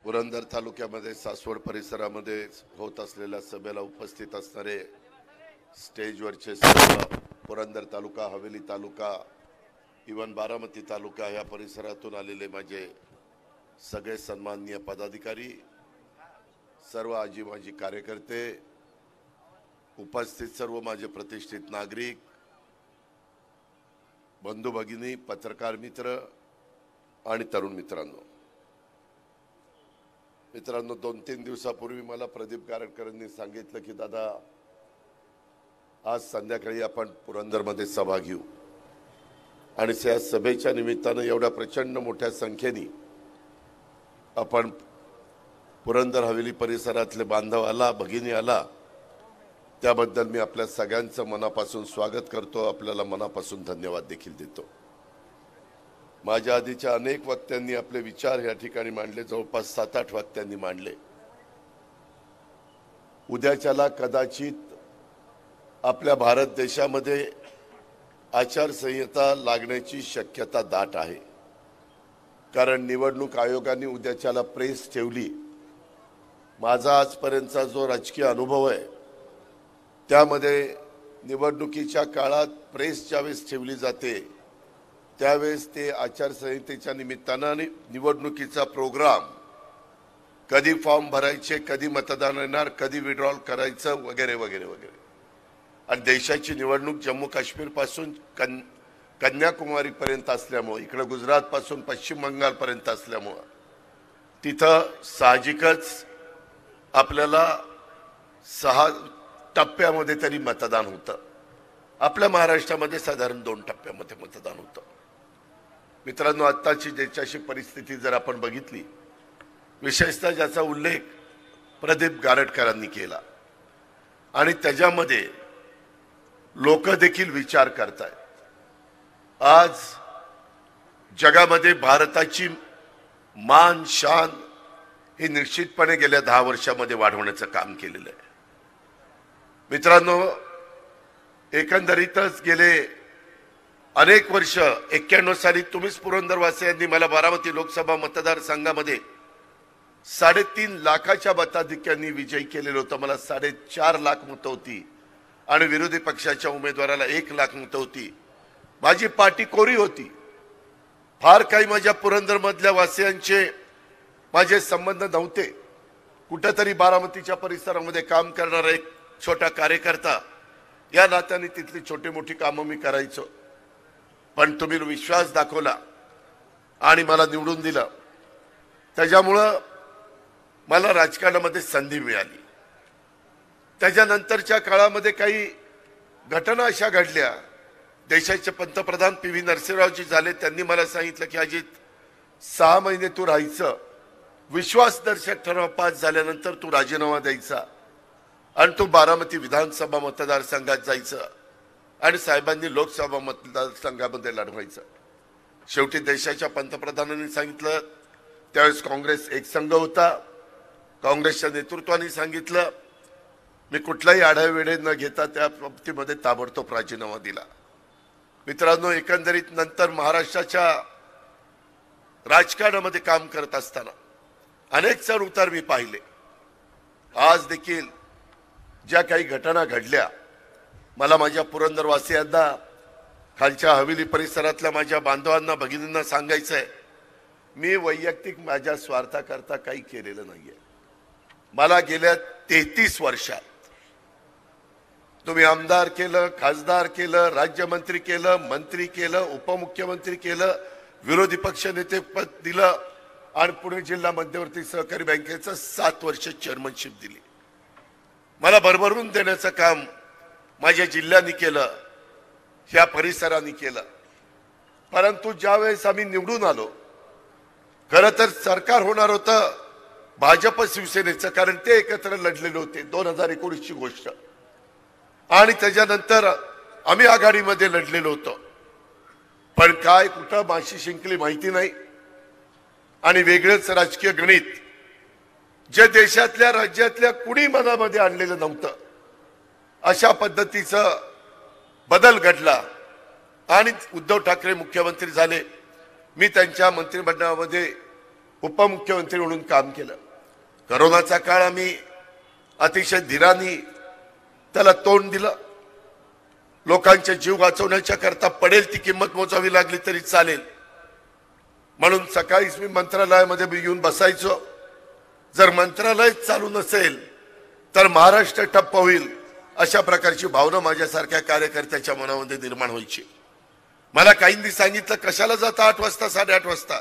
पुरंदर तालुक्यामध्ये सासवड परिसरामध्ये होत असलेल्या सभेला उपस्थित असणारे स्टेजवरचे सर्व पुरंदर तालुका, हवेली तालुका, इवन बारामती तालुका या परिसरातून आलेले माझे सगळे सन्माननीय पदाधिकारी, सर्व आजी माजी कार्यकर्ते, उपस्थित सर्व माझे प्रतिष्ठित नागरिक, बंधू भगिनी, पत्रकार मित्र आणि तरुण मित्रांनो, 2-3 दिवसापूर्वी मला प्रदीप गारटकरांनी सांगितलं की दादा आज संध्याकाळी आपण पुरंदरमध्ये सभा घेऊ आणि त्या सभेच्या निमित्तानं एवढ्या प्रचंड मोठ्या संख्येने आपण पुरंदर हवेली परिसरातले बांधव आला, भगिनी आला, त्याबद्दल मी आपल्या सगळ्यांचं मनापासून स्वागत करतो, आपल्याला मनापासून धन्यवाद देखील देतो। माझ्या आधीच्या अनेक वक्त्यांनी आपले विचार या ठिकाणी मांडले, जवळपास 7-8 वक्त्यांनी मांडले। उद्याच्याला कदाचित आपल्या भारत देशामध्ये आचारसंहिता लागण्याची शक्यता दाट आहे, कारण निवडणूक आयोगाने उद्याच्याला प्रेस ठेवली। माझा आजपर्यंतचा जो राजकीय अनुभव आहे त्यामध्ये निवडणुकीच्या काळात प्रेस ज्यावेळेस ठेवली जाते त्यावेळेस ते आचारसंहितेच्या निमित्तानं आणि निवडणुकीचा प्रोग्राम, कधी फॉर्म भरायचे, कधी मतदान येणार, कधी विड्रॉल करायचं वगैरे वगैरे वगैरे। आणि देशाची निवडणूक जम्मू काश्मीर पासून कन्याकुमारी पर्यंत असल्यामुळे, इकडे गुजरात पासून पश्चिम बंगाल पर्यंत असल्यामुळे तिथं साहजिकच आपल्याला 6 टप्प्यामध्ये तरी मतदान होतं। आपल्या महाराष्ट्रामध्ये साधारण 2 टप्प्यामध्ये मतदान होतं। मित्रांनो, आत्ताची देशाची परिस्थिती जर आपण बघितली, विशेषतः ज्याचा उल्लेख प्रदीप गारटकरांनी केला, आणि त्याच्यामध्ये लोक देखील विचार करतायत। आज जगामध्ये भारताची मान शान ही निश्चितपणे गेल्या 10 वर्षामध्ये वाढवण्याचं काम केलेलं आहे। मित्रांनो, एकंदरीतच गेले अनेक वर्ष, 91 साली तुम्हीच पुरंदरवासियांनी मला बारामती लोकसभा मतदारसंघामध्ये 3.5 लाखाच्या मताधिक्याने विजयी केलेलं होतं। मला 4.5 लाख मतं होती आणि विरोधी पक्षाच्या उमेदवाराला 1 लाख मतं होती। माझी पार्टी कोरी होती, फार काही माझ्या पुरंदरमधल्या वासियांचे माझे संबंध नव्हते। कुठेतरी बारामतीच्या परिसरामध्ये काम करणारा एक छोटा कार्यकर्ता या नात्याने तिथली छोटी मोठी कामं मी करायचो, पण तुम्ही विश्वास दाखवला आणि मला निवडून दिलं, त्याच्यामुळं मला राजकारणामध्ये संधी मिळाली। त्याच्यानंतरच्या काळामध्ये काही घटना अशा घडल्या, देशाचे पंतप्रधान PV नरसिंहरावजी झाले, त्यांनी मला सांगितलं की अजित 6 महिने तू राहायचं, विश्वासदर्शक ठराव पास झाल्यानंतर तू राजीनामा द्यायचा आणि तू बारामती विधानसभा मतदारसंघात जायचं आणि साहेबांनी लोकसभा मतदारसंघामध्ये लढवायचं। शेवटी देशाच्या पंतप्रधानांनी सांगितलं, त्यावेळेस काँग्रेस एक संघ होता, काँग्रेसच्या नेतृत्वाने सांगितलं, मी कुठलाही आढावेढे न घेता त्या बाबतीमध्ये ताबडतोब राजीनामा दिला। मित्रांनो, एकंदरीत नंतर महाराष्ट्राच्या राजकारणामध्ये काम करत असताना अनेक चढ उतार मी पाहिले। आज देखील ज्या काही घटना घडल्या, मला माझ्या पुरंदरवासियांना, खालच्या हवेली परिसरातल्या माझ्या बांधवांना, भगिनींना सांगायचं आहे, मी वैयक्तिक माझ्या स्वार्थाकरता काही केलेलं नाहीये। मला गेल्या 33 वर्षात तुम्ही आमदार केलं, खासदार केलं, राज्यमंत्री केलं, मंत्री केलं, उपमुख्यमंत्री केलं, विरोधी पक्ष नेते पद दिलं आणि पुणे जिल्हा मध्यवर्ती सहकारी बँकेचं 7 वर्ष चेअरमनशिप दिली। मला भरभरून देण्याचं काम माझ्या जिल्ह्याने केलं, ह्या परिसराने केलं। परंतु ज्यावेळेस आम्ही निवडून आलो, खरं तर सरकार होणार होतं भाजप शिवसेनेचं, कारण ते एकत्र लढलेले होते, 2019ची गोष्ट, आणि त्याच्यानंतर आम्ही आघाडीमध्ये लढलेलो होतो। पण काय कुठं माशी शिंकली माहिती नाही, आणि वेगळेच राजकीय गणित जे देशातल्या राज्यातल्या कुणी मनामध्ये आणलेलं नव्हतं, अशा पद्धतीचं बदल घडला आणि उद्धव ठाकरे मुख्यमंत्री झाले। मी त्यांच्या मंत्रिमंडळामध्ये उपमुख्यमंत्री म्हणून काम केलं। कोरोनाचा काळ आम्ही अतिशय धीराने त्याला तोंड दिलं। लोकांचे जीव वाचवण्याच्या करता पडेल ती किंमत मोजावी लागली तरी चालेल म्हणून सकाळीच मी मंत्रालयामध्ये येऊन बसायचो। जर मंत्रालय चालू नसेल तर महाराष्ट्र ठप्प होईल अशा प्रकारची भावना माझ्यासारख्या कार्यकर्त्याच्या मनामध्ये निर्माण व्हायची। मला काहींनी सांगितलं कशाला जाता 8 वाजता 8:30 वाजता,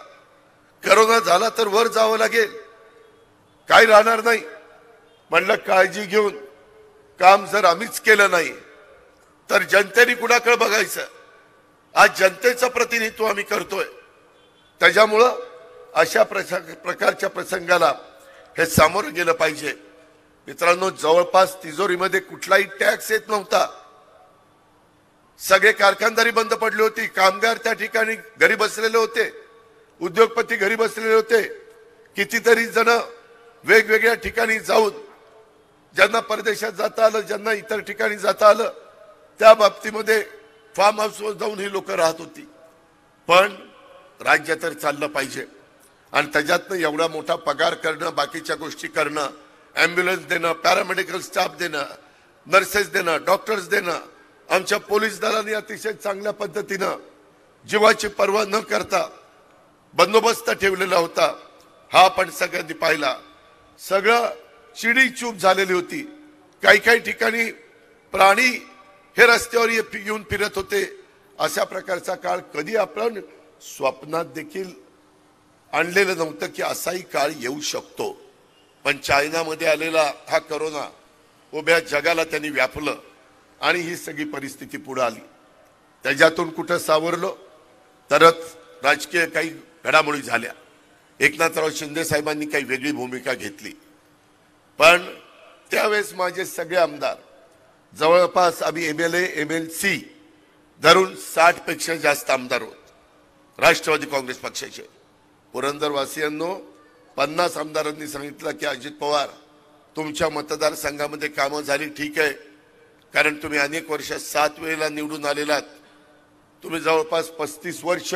कोरोना झाला तर वर जावं लागेल, काय राहणार नाही। म्हणलं काळजी घेऊन काम जर आम्हीच केलं नाही तर जनतेने कुणाकडे बघायचं। आज जनतेचं प्रतिनिधित्व आम्ही करतोय, त्याच्यामुळं अशा प्रकारच्या प्रसंगाला हे सामोरं गेलं पाहिजे। मित्रांनो, जवळपास तिजोरीमध्ये कुठलाही टॅक्स येत नव्हता। सगळे कारखानदारी बंद पडली होती, कामगार त्या ठिकाणी घरी बसलेले होते, उद्योगपती घरी बसलेले होते। कितीतरी जण वेगवेगळ्या ठिकाणी जाऊन, ज्यांना परदेशात जाता आलं, ज्यांना इतर ठिकाणी जाता आलं, त्या बाबतीमध्ये फार्म हाऊसवर जाऊन ही लोक राहत होती। पण राज्य तर चाललं पाहिजे आणि त्याच्यातनं एवढा मोठा पगार करणं, बाकीच्या गोष्टी करणं, ॲम्ब्युलन्स देणं, पॅरामेडिकल स्टाफ देणं, नर्सेस देणं, डॉक्टर्स देणं, आमच्या पोलीस दलाने अतिशय चांगल्या पद्धतीनं जीवाची पर्वा न करता बंदोबस्त ठेवलेला होता। हा आपण सगळ्यांनी पाहिला। सगळं चिडीचूप झालेली होती। काही काही ठिकाणी प्राणी हे रस्त्यावर येऊन फिरत होते। अशा प्रकारचा काळ कधी आपण स्वप्नात देखील आणलेलं नव्हतं की असाही काळ येऊ शकतो। पण चायनामध्ये आलेला हा कोरोना उभ्या जगाला त्यांनी व्यापलं आणि ही सगळी परिस्थिती पुढे आली। त्याच्यातून कुठं सावरलो तरच राजकीय काही घडामोडी झाल्या। एकनाथराव शिंदे साहेबांनी काही वेगळी भूमिका घेतली, पण त्यावेळेस माझे सगळे आमदार जवळपास आम्ही MLA MLC धरून 60 पेक्षा जास्त आमदार होत राष्ट्रवादी काँग्रेस पक्षाचे। पुरंदरवासियांनो, 50 आमदारांनी सांगितलं की अजित पवार तुमच्या मतदारसंघामध्ये कामं झाली ठीक आहे, कारण तुम्ही अनेक वर्ष 7 वेळेला निवडून आलेलात, तुम्ही जवळपास 35 वर्ष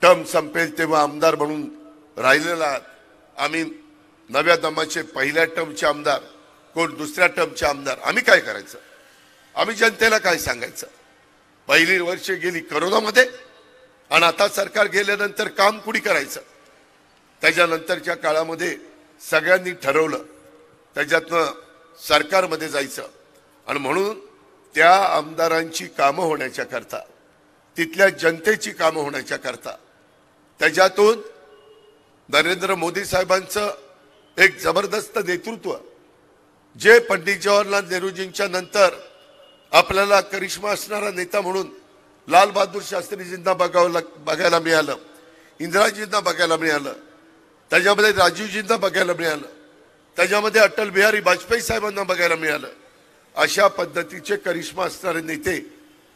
टर्म संपेल तेव्हा आमदार म्हणून राहिलेला आहात। आम्ही नव्या दमाचे पहिल्या टर्मचे आमदार, कोण दुसऱ्या टर्मचे आमदार, आम्ही काय करायचं, आम्ही जनतेला काय सांगायचं। पहिली वर्ष गेली कोरोनामध्ये आणि आता सरकार गेल्यानंतर काम कुणी करायचं। त्याच्यानंतरच्या काळामध्ये सगळ्यांनी ठरवलं त्याच्यातनं सरकारमध्ये जायचं आणि म्हणून त्या आमदारांची कामं होण्याच्या करता, तिथल्या जनतेची कामं होण्याच्या करता, त्याच्यातून नरेंद्र मोदी साहेबांचं एक जबरदस्त नेतृत्व, जे पंडित जवाहरलाल नेहरूजींच्या नंतर आपल्याला करिश्मा असणारा नेता म्हणून लाल बहादूर शास्त्रीजींना बघायला मिळालं, इंदिराजींना बघायला मिळालं, त्याच्यामध्ये राजीवजींना बघायला मिळालं, त्याच्यामध्ये अटल बिहारी वाजपेयी साहेबांना बघायला मिळालं। अशा पद्धतीचे करिश्मा असणारे नेते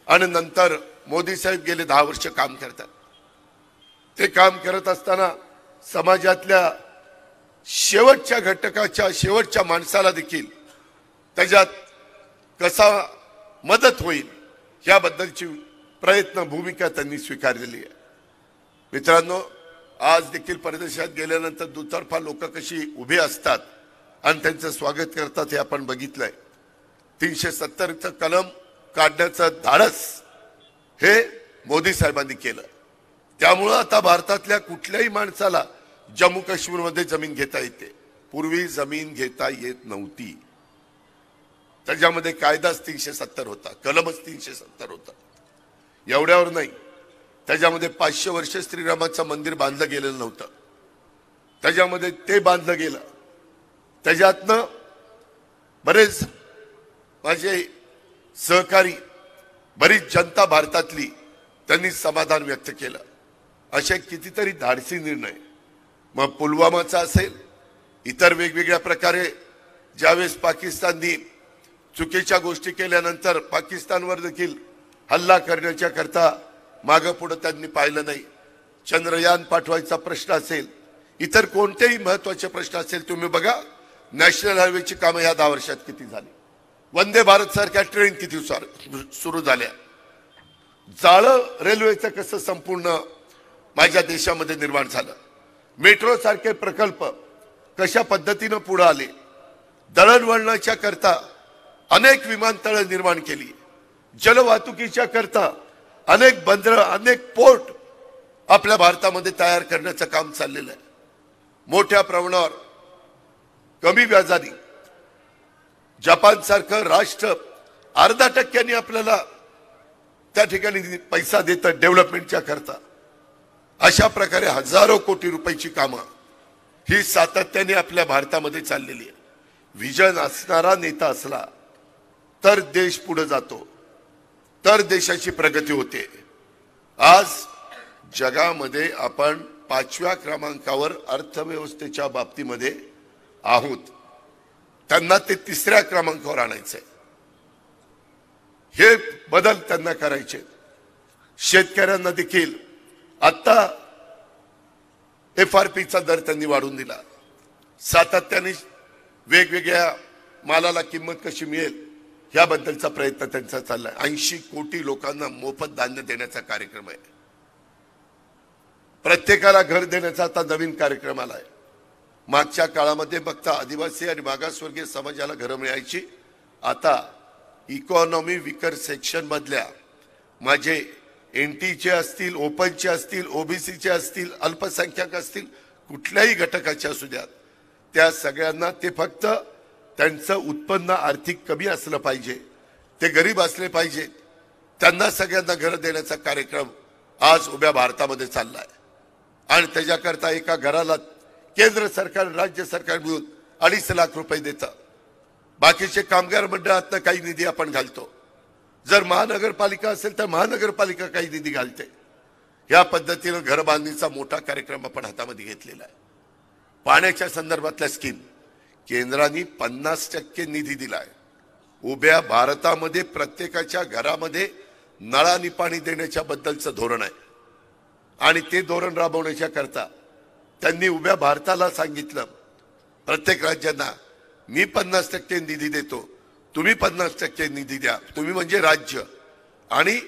आणि नंतर मोदी साहेब गेले 10 वर्ष काम करतात। ते काम करत असताना समाजातल्या शेवटच्या घटकाच्या, शेवटच्या माणसाला देखील त्याच्यात कसा मदत होईल याबद्दलची प्रयत्न, भूमिका त्यांनी स्वीकारलेली आहे। मित्रांनो, आज देखील परदेशात गेल्यानंतर दुतर्फा लोक कशी उभे असतात आणि त्यांचं स्वागत करतात हे आपण बघितलंय। 370चं कलम काढण्याचं धाडस हे मोदी साहेबांनी केलं। त्यामुळं आता भारतातल्या कुठल्याही माणसाला जम्मू काश्मीरमध्ये जमीन घेता येते। पूर्वी जमीन घेता येत नव्हती, त्याच्यामध्ये कायदाच 370 होता, कलमच 370 होता। एवढ्यावर नाही, त्याच्यामध्ये 500 वर्ष श्रीरामाचं मंदिर बांधलं गेलेलं नव्हतं, त्याच्यामध्ये ते बांधलं गेलं। त्याच्यातनं बरेच माझे सहकारी, बरीच जनता भारतातली त्यांनी समाधान व्यक्त केलं। असे कितीतरी धाडसी निर्णय, मग पुलवामाचा असेल, इतर वेगवेगळ्या प्रकारे ज्यावेळेस पाकिस्ताननी चुकीच्या गोष्टी केल्यानंतर पाकिस्तानवर देखील हल्ला करण्याच्या करता मागं पुढे त्यांनी पाहिलं नाही। चंद्रयान पाठवायचा प्रश्न असेल, इतर कोणतेही महत्त्वाचे प्रश्न असेल, तुम्ही बघा नॅशनल हायवेची कामं या 10 वर्षात किती झाली, वंदे भारत सारख्या ट्रेन किती सुरू झाल्या, जाळं रेल्वेचं कसं संपूर्ण माझ्या देशामध्ये निर्माण झालं। मेट्रो सारखे प्रकल्प कशा पद्धतीने पुढे आले, दळणवळणाच्या करता अनेक विमानतळ निर्माण केली, जलवाहतुकीच्या करता अनेक बंदर, अनेक पोर्ट आपल्या भारतामध्ये तयार करण्याचं काम चाललेलं आहे। मोठ्या प्रमाणावर कमी व्याजाने जपान सारखं राष्ट्र 0.5% आपल्याला त्या ठिकाणी पैसा देतं डेव्हलपमेंटच्या करता। अशा प्रकारे हजारो कोटी रुपयाची कामं ही सातत्याने आपल्या भारतामध्ये चाललेली आहे। विजन असणारा नेता असला तर देश पुढे जातो, तर देशाची प्रगती होते। आज जगामध्ये आपण 5व्या क्रमांकावर अर्थव्यवस्थेच्या बाबतीमध्ये आहोत, त्यांना ते 3ऱ्या क्रमांकावर आणायचंय। हे बदल त्यांना करायचे। शेतकऱ्यांना देखील आता FRPचा दर त्यांनी वाढवून दिला, सातत्याने वेगवेगळ्या मालाला किंमत कशी मिळेल याबद्दलचा प्रयत्न त्यांचा चाललाय। 80 कोटी लोकांना मोफत धान्य देण्याचा कार्यक्रम आहे, प्रत्येकाला घर देण्याचा आता नवीन कार्यक्रम आलाय। मागच्या काळामध्ये फक्त आदिवासी आणि मागासवर्गीय समाजाला घरं मिळायची, आता इकॉनॉमी विकर सेक्शन मधल्या माझे NTचे असतील, ओपनचे असतील, OBCचे असतील, अल्पसंख्याक असतील, कुठल्याही घटकाचे असू द्यात, त्या सगळ्यांना ते फक्त त्यांचं उत्पन्न आर्थिक कमी असलं पाहिजे, ते गरीब असले पाहिजे, त्यांना सगळ्यांना घर देण्याचा कार्यक्रम आज उभ्या भारतामध्ये चाललाय। आणि त्याच्याकरता एका घराला केंद्र सरकार, राज्य सरकार मिळून 2.5 लाख रुपये देतं। बाकीचे कामगार मंडळातनं काही निधी आपण घालतो, जर महानगरपालिका असेल तर महानगरपालिका काही निधी घालते। या पद्धतीने घर बांधणीचा मोठा कार्यक्रम आपण हातामध्ये घेतलेला आहे। पाण्याच्या संदर्भातल्या स्कीम केंद्राने 50% निधी दिलाय। उभ्या भारतामध्ये प्रत्येकाच्या घरामध्ये नळाने पाणी देण्याच्या बद्दलचं धोरण आहे आणि ते धोरण राबवण्याच्या करता त्यांनी उभ्या भारताला सांगितलं, प्रत्येक राज्यांना मी 50% निधी देतो, तुम्ही 50% निधी द्या। तुम्ही म्हणजे राज्य। आणि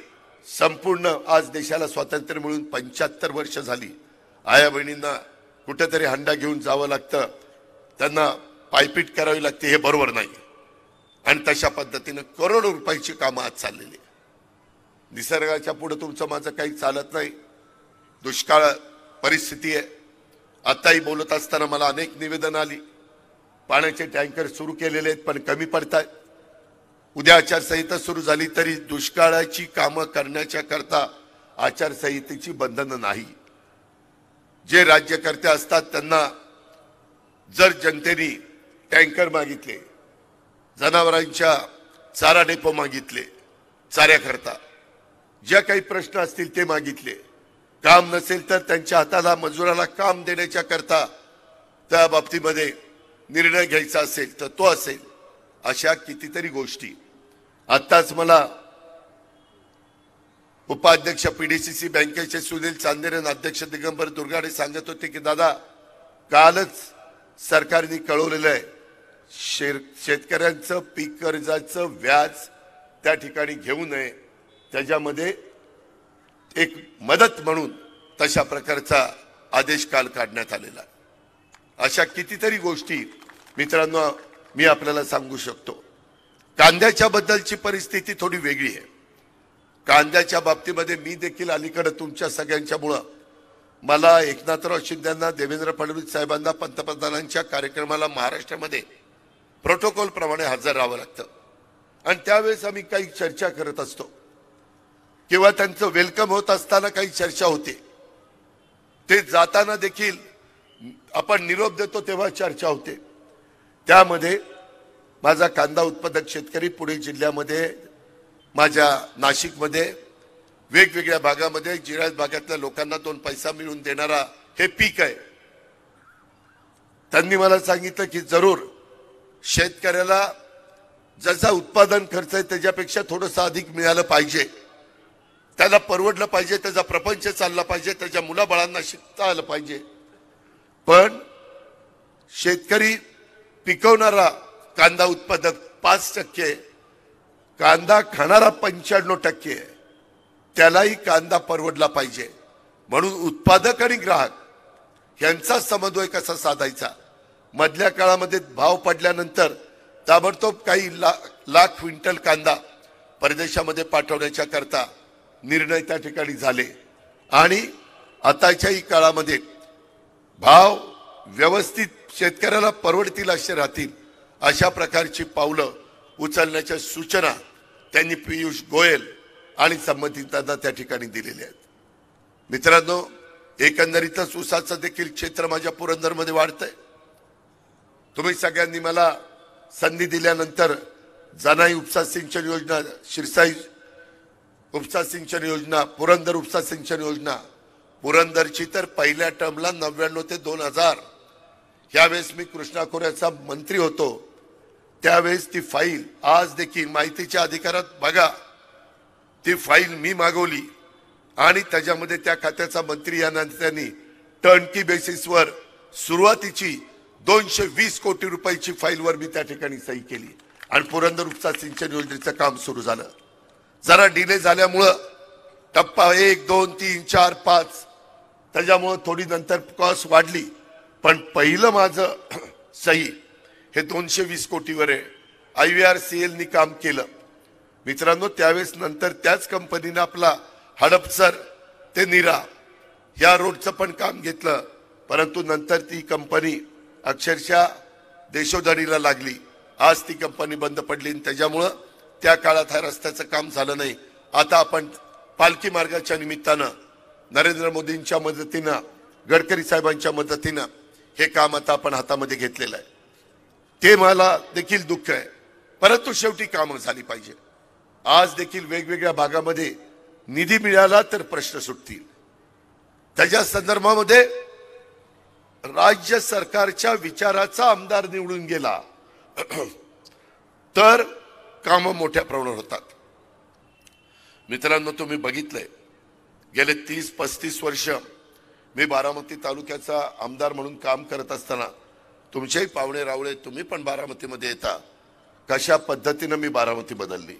संपूर्ण आज देशाला स्वातंत्र्य मिळून 75 वर्ष झाली। आया बहिणींना कुठेतरी हंडा घेऊन जावं लागतं, त्यांना पायपीट करावी लागते, हे बरोबर नाही। आणि तशा पद्धतीने करोडो रुपयाची कामं आज चाललेली आहे। निसर्गाच्या पुढे तुमचं माझं काही चालत नाही, दुष्काळ परिस्थिती आहे। आताही बोलत असताना मला अनेक निवेदन आली, पाण्याचे टँकर सुरू केलेले आहेत पण कमी पडतात। उद्या आचारसंहिता सुरू झाली तरी दुष्काळाची कामं करण्याच्या करता आचारसंहितेची बंधनं नाही। जे राज्यकर्ते असतात त्यांना जर जनतेने टँकर मागितले, जनावरांच्या चारा डेपो मागितले, चाऱ्याकरता ज्या काही प्रश्न असतील ते मागितले, काम नसेल तर त्यांच्या हाताला मजुराला काम देण्याच्या करता त्या बाबतीमध्ये निर्णय घ्यायचा असेल तर तो असेल। अशा कितीतरी गोष्टी। आताच मला उपाध्यक्ष PDCC बँकेचे सुनील चांदेरन, अध्यक्ष दिगंबर दुर्गाडे सांगत होते की दादा, कालच सरकारने कळवलेलं आहे शेतकऱ्यांचं पीक कर्जाचं व्याज त्या ठिकाणी घेऊ नये, त्याच्यामध्ये एक मदत म्हणून तशा प्रकारचा आदेश काल काढण्यात आलेला आहे। अशा कितीतरी गोष्टी मित्रांनो मी आपल्याला सांगू शकतो। कांद्याच्या बद्दलची परिस्थिती थोडी वेगळी आहे। कांद्याच्या बाबतीमध्ये मी देखील अलीकडे तुमच्या सगळ्यांच्यामुळं मला एकनाथराव शिंदेंना, देवेंद्र फडणवीस साहेबांना पंतप्रधानांच्या कार्यक्रमाला महाराष्ट्रामध्ये प्रोटोकॉल प्रमाणे हजर राहावं लागतं आणि त्यावेळेस आम्ही काही चर्चा करत असतो किंवा त्यांचं वेलकम होत असताना काही चर्चा होते, ते जाताना देखील आपण निरोप देतो तेव्हा चर्चा होते। त्यामध्ये माझा कांदा उत्पादक शेतकरी पुणे जिल्ह्यामध्ये, माझ्या नाशिकमध्ये, वेगवेगळ्या भागामध्ये जिरायत भागातल्या लोकांना 2 पैसा मिळवून देणारा हे पीक आहे। त्यांनी मला सांगितलं की जरूर शेतकऱ्याला जसा उत्पादन खर्च आहे त्याच्यापेक्षा थोडंसं अधिक मिळालं पाहिजे, त्याला परवडलं पाहिजे, त्याचा प्रपंच चालला पाहिजे, त्याच्या मुलाबाळांना शिकता आलं पाहिजे। पण शेतकरी पिकवणारा कांदा उत्पादक 5%, कांदा खाणारा 95%, त्यालाही कांदा परवडला पाहिजे। म्हणून उत्पादक आणि ग्राहक यांचा समन्वय कसा साधायचा, मधल्या काळामध्ये भाव पडल्यानंतर ताबडतोब काही लाख क्विंटल कांदा परदेशामध्ये पाठवण्याच्या करता निर्णय त्या ठिकाणी झाले आणि आताच्याही काळामध्ये भाव व्यवस्थित शेतकऱ्याला परवडतील असे राहतील अशा प्रकारची पावलं उचलण्याच्या सूचना त्यांनी पियुष गोयल आणि संबंधितांना त्या ठिकाणी दिलेल्या आहेत. मित्रांनो, एकंदरीतच ऊसाचं देखील क्षेत्र माझ्या पुरंदरमध्ये वाढतंय. तुम्ही सगळ्यांनी मला संधी दिल्यानंतर जनाई उपसा सिंचन योजना, शिरसाई उपसा सिंचन योजना, पुरंदर उपसा सिंचन योजना, पुरंदरची तर पहिल्या टर्मला 99 ते 2000, यावेळेस मी कृष्णा खोऱ्याचा मंत्री होतो त्यावेळेस ती फाईल आज देखील माहितीच्या अधिकारात बघा, ती फाईल मी मागवली आणि त्याच्यामध्ये त्या खात्याचा मंत्री या नात्याने टर्नकी बेसिसवर सुरुवातीची 220 कोटी रुपयाची फाईलवर मी त्या ठिकाणी सही केली आणि पुरंदर उपसा सिंचन योजनेचं काम सुरू झालं. जरा डिले झाल्यामुळं टप्पा 1, 2, 3, 4, 5 त्याच्यामुळं थोडी नंतर कॉस्ट वाढली, पण पहिलं माझं सही हे 220 कोटीवर आहे. IVRCL नी काम केलं. मित्रांनो, त्यावेळेस नंतर त्याच कंपनीनं आपला हडपसर ते नीरा या रोडचं पण काम घेतलं, परंतु नंतर ती कंपनी अक्षरशः देशोधडीला लागली. आज ती कंपनी बंद पडली आणि त्याच्यामुळं त्या काळात हा रस्त्याचं काम झालं नाही. आता आपण पालखी मार्गाच्या निमित्तानं नरेंद्र मोदींच्या मदतीनं, गडकरी साहेबांच्या मदतीनं हे काम आता आपण हातामध्ये घेतलेलं आहे. ते मला देखील दुःख आहे, परंतु शेवटी कामं झाली पाहिजे. आज देखील वेगवेगळ्या भागामध्ये निधी मिळाला तर प्रश्न सुटतील. त्याच्या संदर्भामध्ये राज्य सरकारच्या विचाराचा आमदार निवडून गेला तर कामं मोठ्या प्रमाणावर होतात. मित्रांनो, तुम्ही बघितलंय गेले 30-35 वर्ष मी बारामती तालुक्याचा आमदार म्हणून काम करत असताना तुमचेही पाहुणे रावळे, तुम्ही पण बारामतीमध्ये येता, कशा पद्धतीनं मी बारामती बदलली.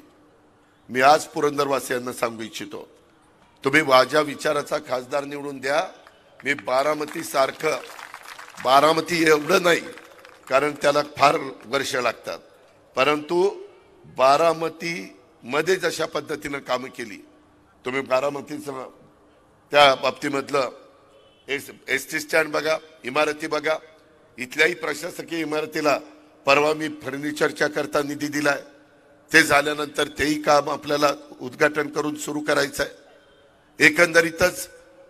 मी आज पुरंदरवासियांना सांगू इच्छितो, तुम्ही माझ्या विचाराचा खासदार निवडून द्या. मी बारामती सारखं, बारामती एवढं नाही कारण त्याला फार वर्ष लागतात, परंतु बारामती मध्ये जशा पद्धतीनं कामं केली, तुम्ही बारामतीचं त्या बाबतीमधलं एसटी स्टँड बघा, इमारती बघा, इथल्याही प्रशासकीय इमारतीला परवा मी फर्निचरच्या करता निधी दिलाय. ते झाल्यानंतर तेही काम आपल्याला उद्घाटन करून सुरू करायचं आहे. एकंदरीतच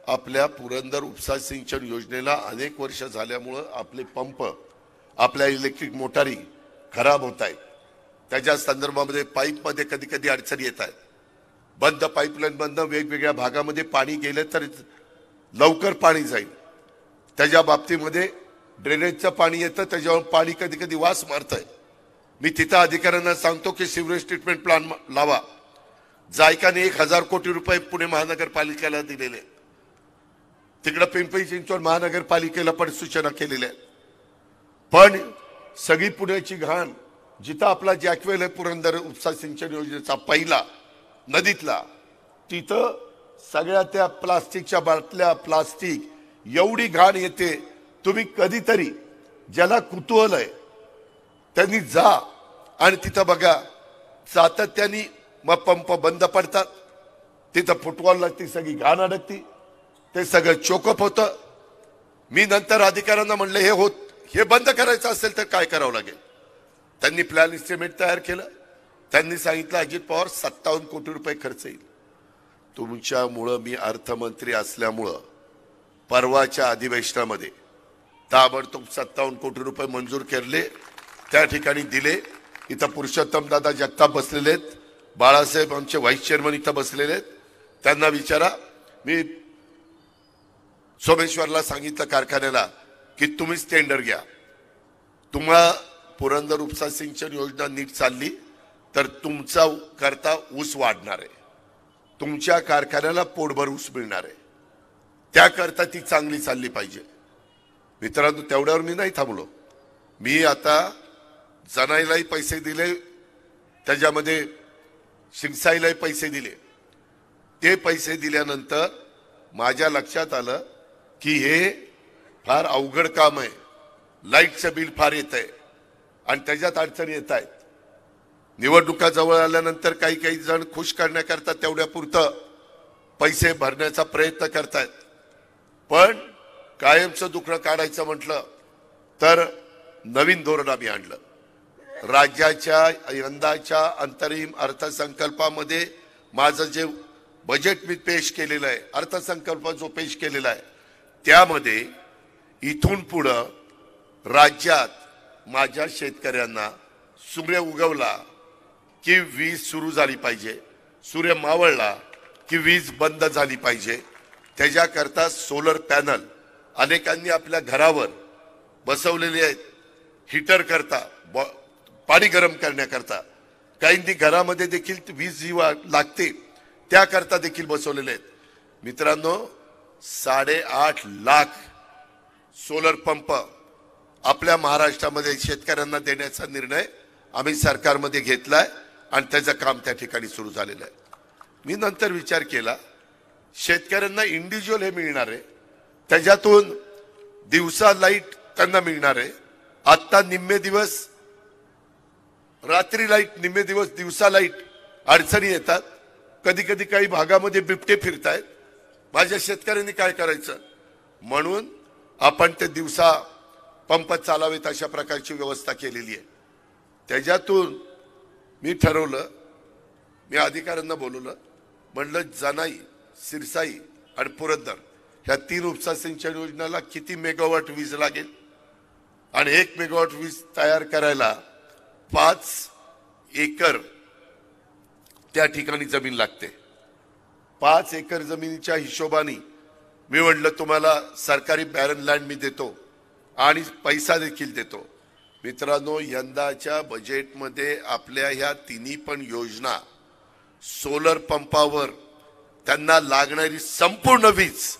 आपल्या पुरंदर उपसा सिंचन योजनेला अनेक वर्ष झाल्यामुळं आपले पंप, आपल्या इलेक्ट्रिक मोटारी खराब होत आहेत. त्याच्या संदर्भामध्ये पाईपमध्ये कधी कधी अडचणी येत आहेत. बंद पाईपलाईनमधनं वेगवेगळ्या भागामध्ये पाणी गेलं तर लवकर पाणी जाईल. त्याच्या बाबतीमध्ये ड्रेनेजचं पाणी येतं, त्याच्यावर पाणी कधी कधी वास मारतंय. मी तिथं अधिकाऱ्यांना सांगतो की सिवरेज ट्रीटमेंट प्लांट लावा. जायकाने 1000 कोटी रुपये पुणे महानगरपालिकेला दिलेले, तिकडं पिंपरी चिंचवड महानगरपालिकेला पण सूचना केलेल्या आहेत. पण सगळी पुण्याची घाण जिथं आपला जॅकवेल आहे पुरंदर उपसा सिंचन योजनेचा पहिला नदीतला, तिथं सगळ्या त्या प्लास्टिकच्या बाटल्या, प्लास्टिक एवढी घाण येते. तुम्ही कधीतरी ज्याला कुतूहल आहे त्यांनी जा आणि तिथं बघा, सातत्याने मग पंप बंद पडतात, तिथं फुटबॉलला ती सगळी घाण अडकती, ते सगळं चोकअप होतं. मी नंतर अधिकाऱ्यांना म्हणलं हे बंद करायचं असेल तर काय करावं लागेल. त्यांनी प्लॅन एस्टिमेट तयार केलं. त्यांनी सांगितलं अजित पवार 57 कोटी रुपये खर्च येईल. तुमच्यामुळं मी अर्थमंत्री असल्यामुळं परवाच्या अधिवेशनामध्ये ताबडतोब 57 कोटी रुपये मंजूर केले, त्या ठिकाणी दिले. इथं पुरुषोत्तम दादा जगताप बसलेले आहेत, बाळासाहेब आमचे व्हाईस चेअरमन इथं बसलेले आहेत. त्यांना विचारा. मी सोमेश्वरला सांगितलं कारखान्याला की तुम्हीच टेंडर घ्या. तुम्हा पुरंदर उपसा सिंचन योजना नीट चालली तर तुमचा करता ऊस वाढणार आहे, तुमच्या कारखान्याला पोटभर ऊस मिळणार आहे. त्याकरता ती चांगली चालली पाहिजे. मित्रांनो, तेवढ्यावर मी नाही थांबलो. मी आता जनाईलाही पैसे दिले, त्याच्यामध्ये शिरसाईलाही पैसे दिले. ते पैसे दिल्यानंतर माझ्या लक्षात आलं की हे फार अवघड काम आहे. लाईटचं बिल फार येत आहे आणि त्याच्यात अडचणी येत आहेत. निवडणुका जवळ आल्यानंतर काही काही जण खुश करण्याकरता तेवढ्या पुरतं पैसे भरण्याचा प्रयत्न करतायत. पण कायमचं दुखणं काढायचं म्हटलं तर नवीन धोरण आम्ही आणलं. राज्याच्या यंदाच्या अंतरिम अर्थसंकल्पामध्ये माझं जे बजेट मी पेश केलेलं आहे, अर्थसंकल्प जो पेश केलेला आहे, त्यामध्ये इथून पुढं राज्यात माझ्या शेतकऱ्यांना सूर्य उगवला की वीज सुरू झाली पाहिजे, सूर्य मावळला की वीज बंद झाली पाहिजे. त्याच्याकरता सोलर पॅनल अनेकांनी आपल्या घरावर बसवलेले आहेत. हीटर करता, पाणी गरम करण्याकरता, काहींनी घरामध्ये देखील वीज जी लागते त्याकरता देखील बसवलेले आहेत. मित्रांनो, 8.5 लाख सोलर पंप आपल्या महाराष्ट्रामध्ये शेतकऱ्यांना देण्याचा निर्णय आम्ही सरकारमध्ये घेतलाय आणि त्याचं काम त्या ठिकाणी सुरू झालेलं आहे. मी नंतर विचार केला, शेतकऱ्यांना इंडिव्हिज्युअल हे मिळणार आहे, त्याच्यातून दिवसा लाईट त्यांना मिळणार आहे. आता निम्मे दिवस रात्री लाईट, निम्मे दिवस दिवसा लाईट, अडचणी येतात. कधी कधी काही भागामध्ये बिबटे फिरतायत. माझ्या शेतकऱ्यांनी काय करायचं, म्हणून आपण ते दिवसा पंप चालावेत अशा प्रकारची व्यवस्था केलेली आहे. त्याच्यातून मी ठरवलं, मी अधिकाऱ्यांना बोलवलं, म्हणलं जनाई, सिरसाई आणि पुरंदर ह्या 3 उपसा सिंचन योजनेला किती मेगावॉट वीज लागेल आणि 1 मेगावॉट वीज तयार करायला 5 एकर त्या ठिकाणी जमीन लागते. 5 एकर जमिनीच्या हिशोबाने मी म्हटलं तुम्हाला सरकारी बॅरन लँड मी देतो आणि पैसा देखील देतो. मित्रांनो, यंदाच्या बजेटमध्ये आपल्या ह्या तिन्ही पण योजना सोलर पंपावर त्यांना लागणारी संपूर्ण वीज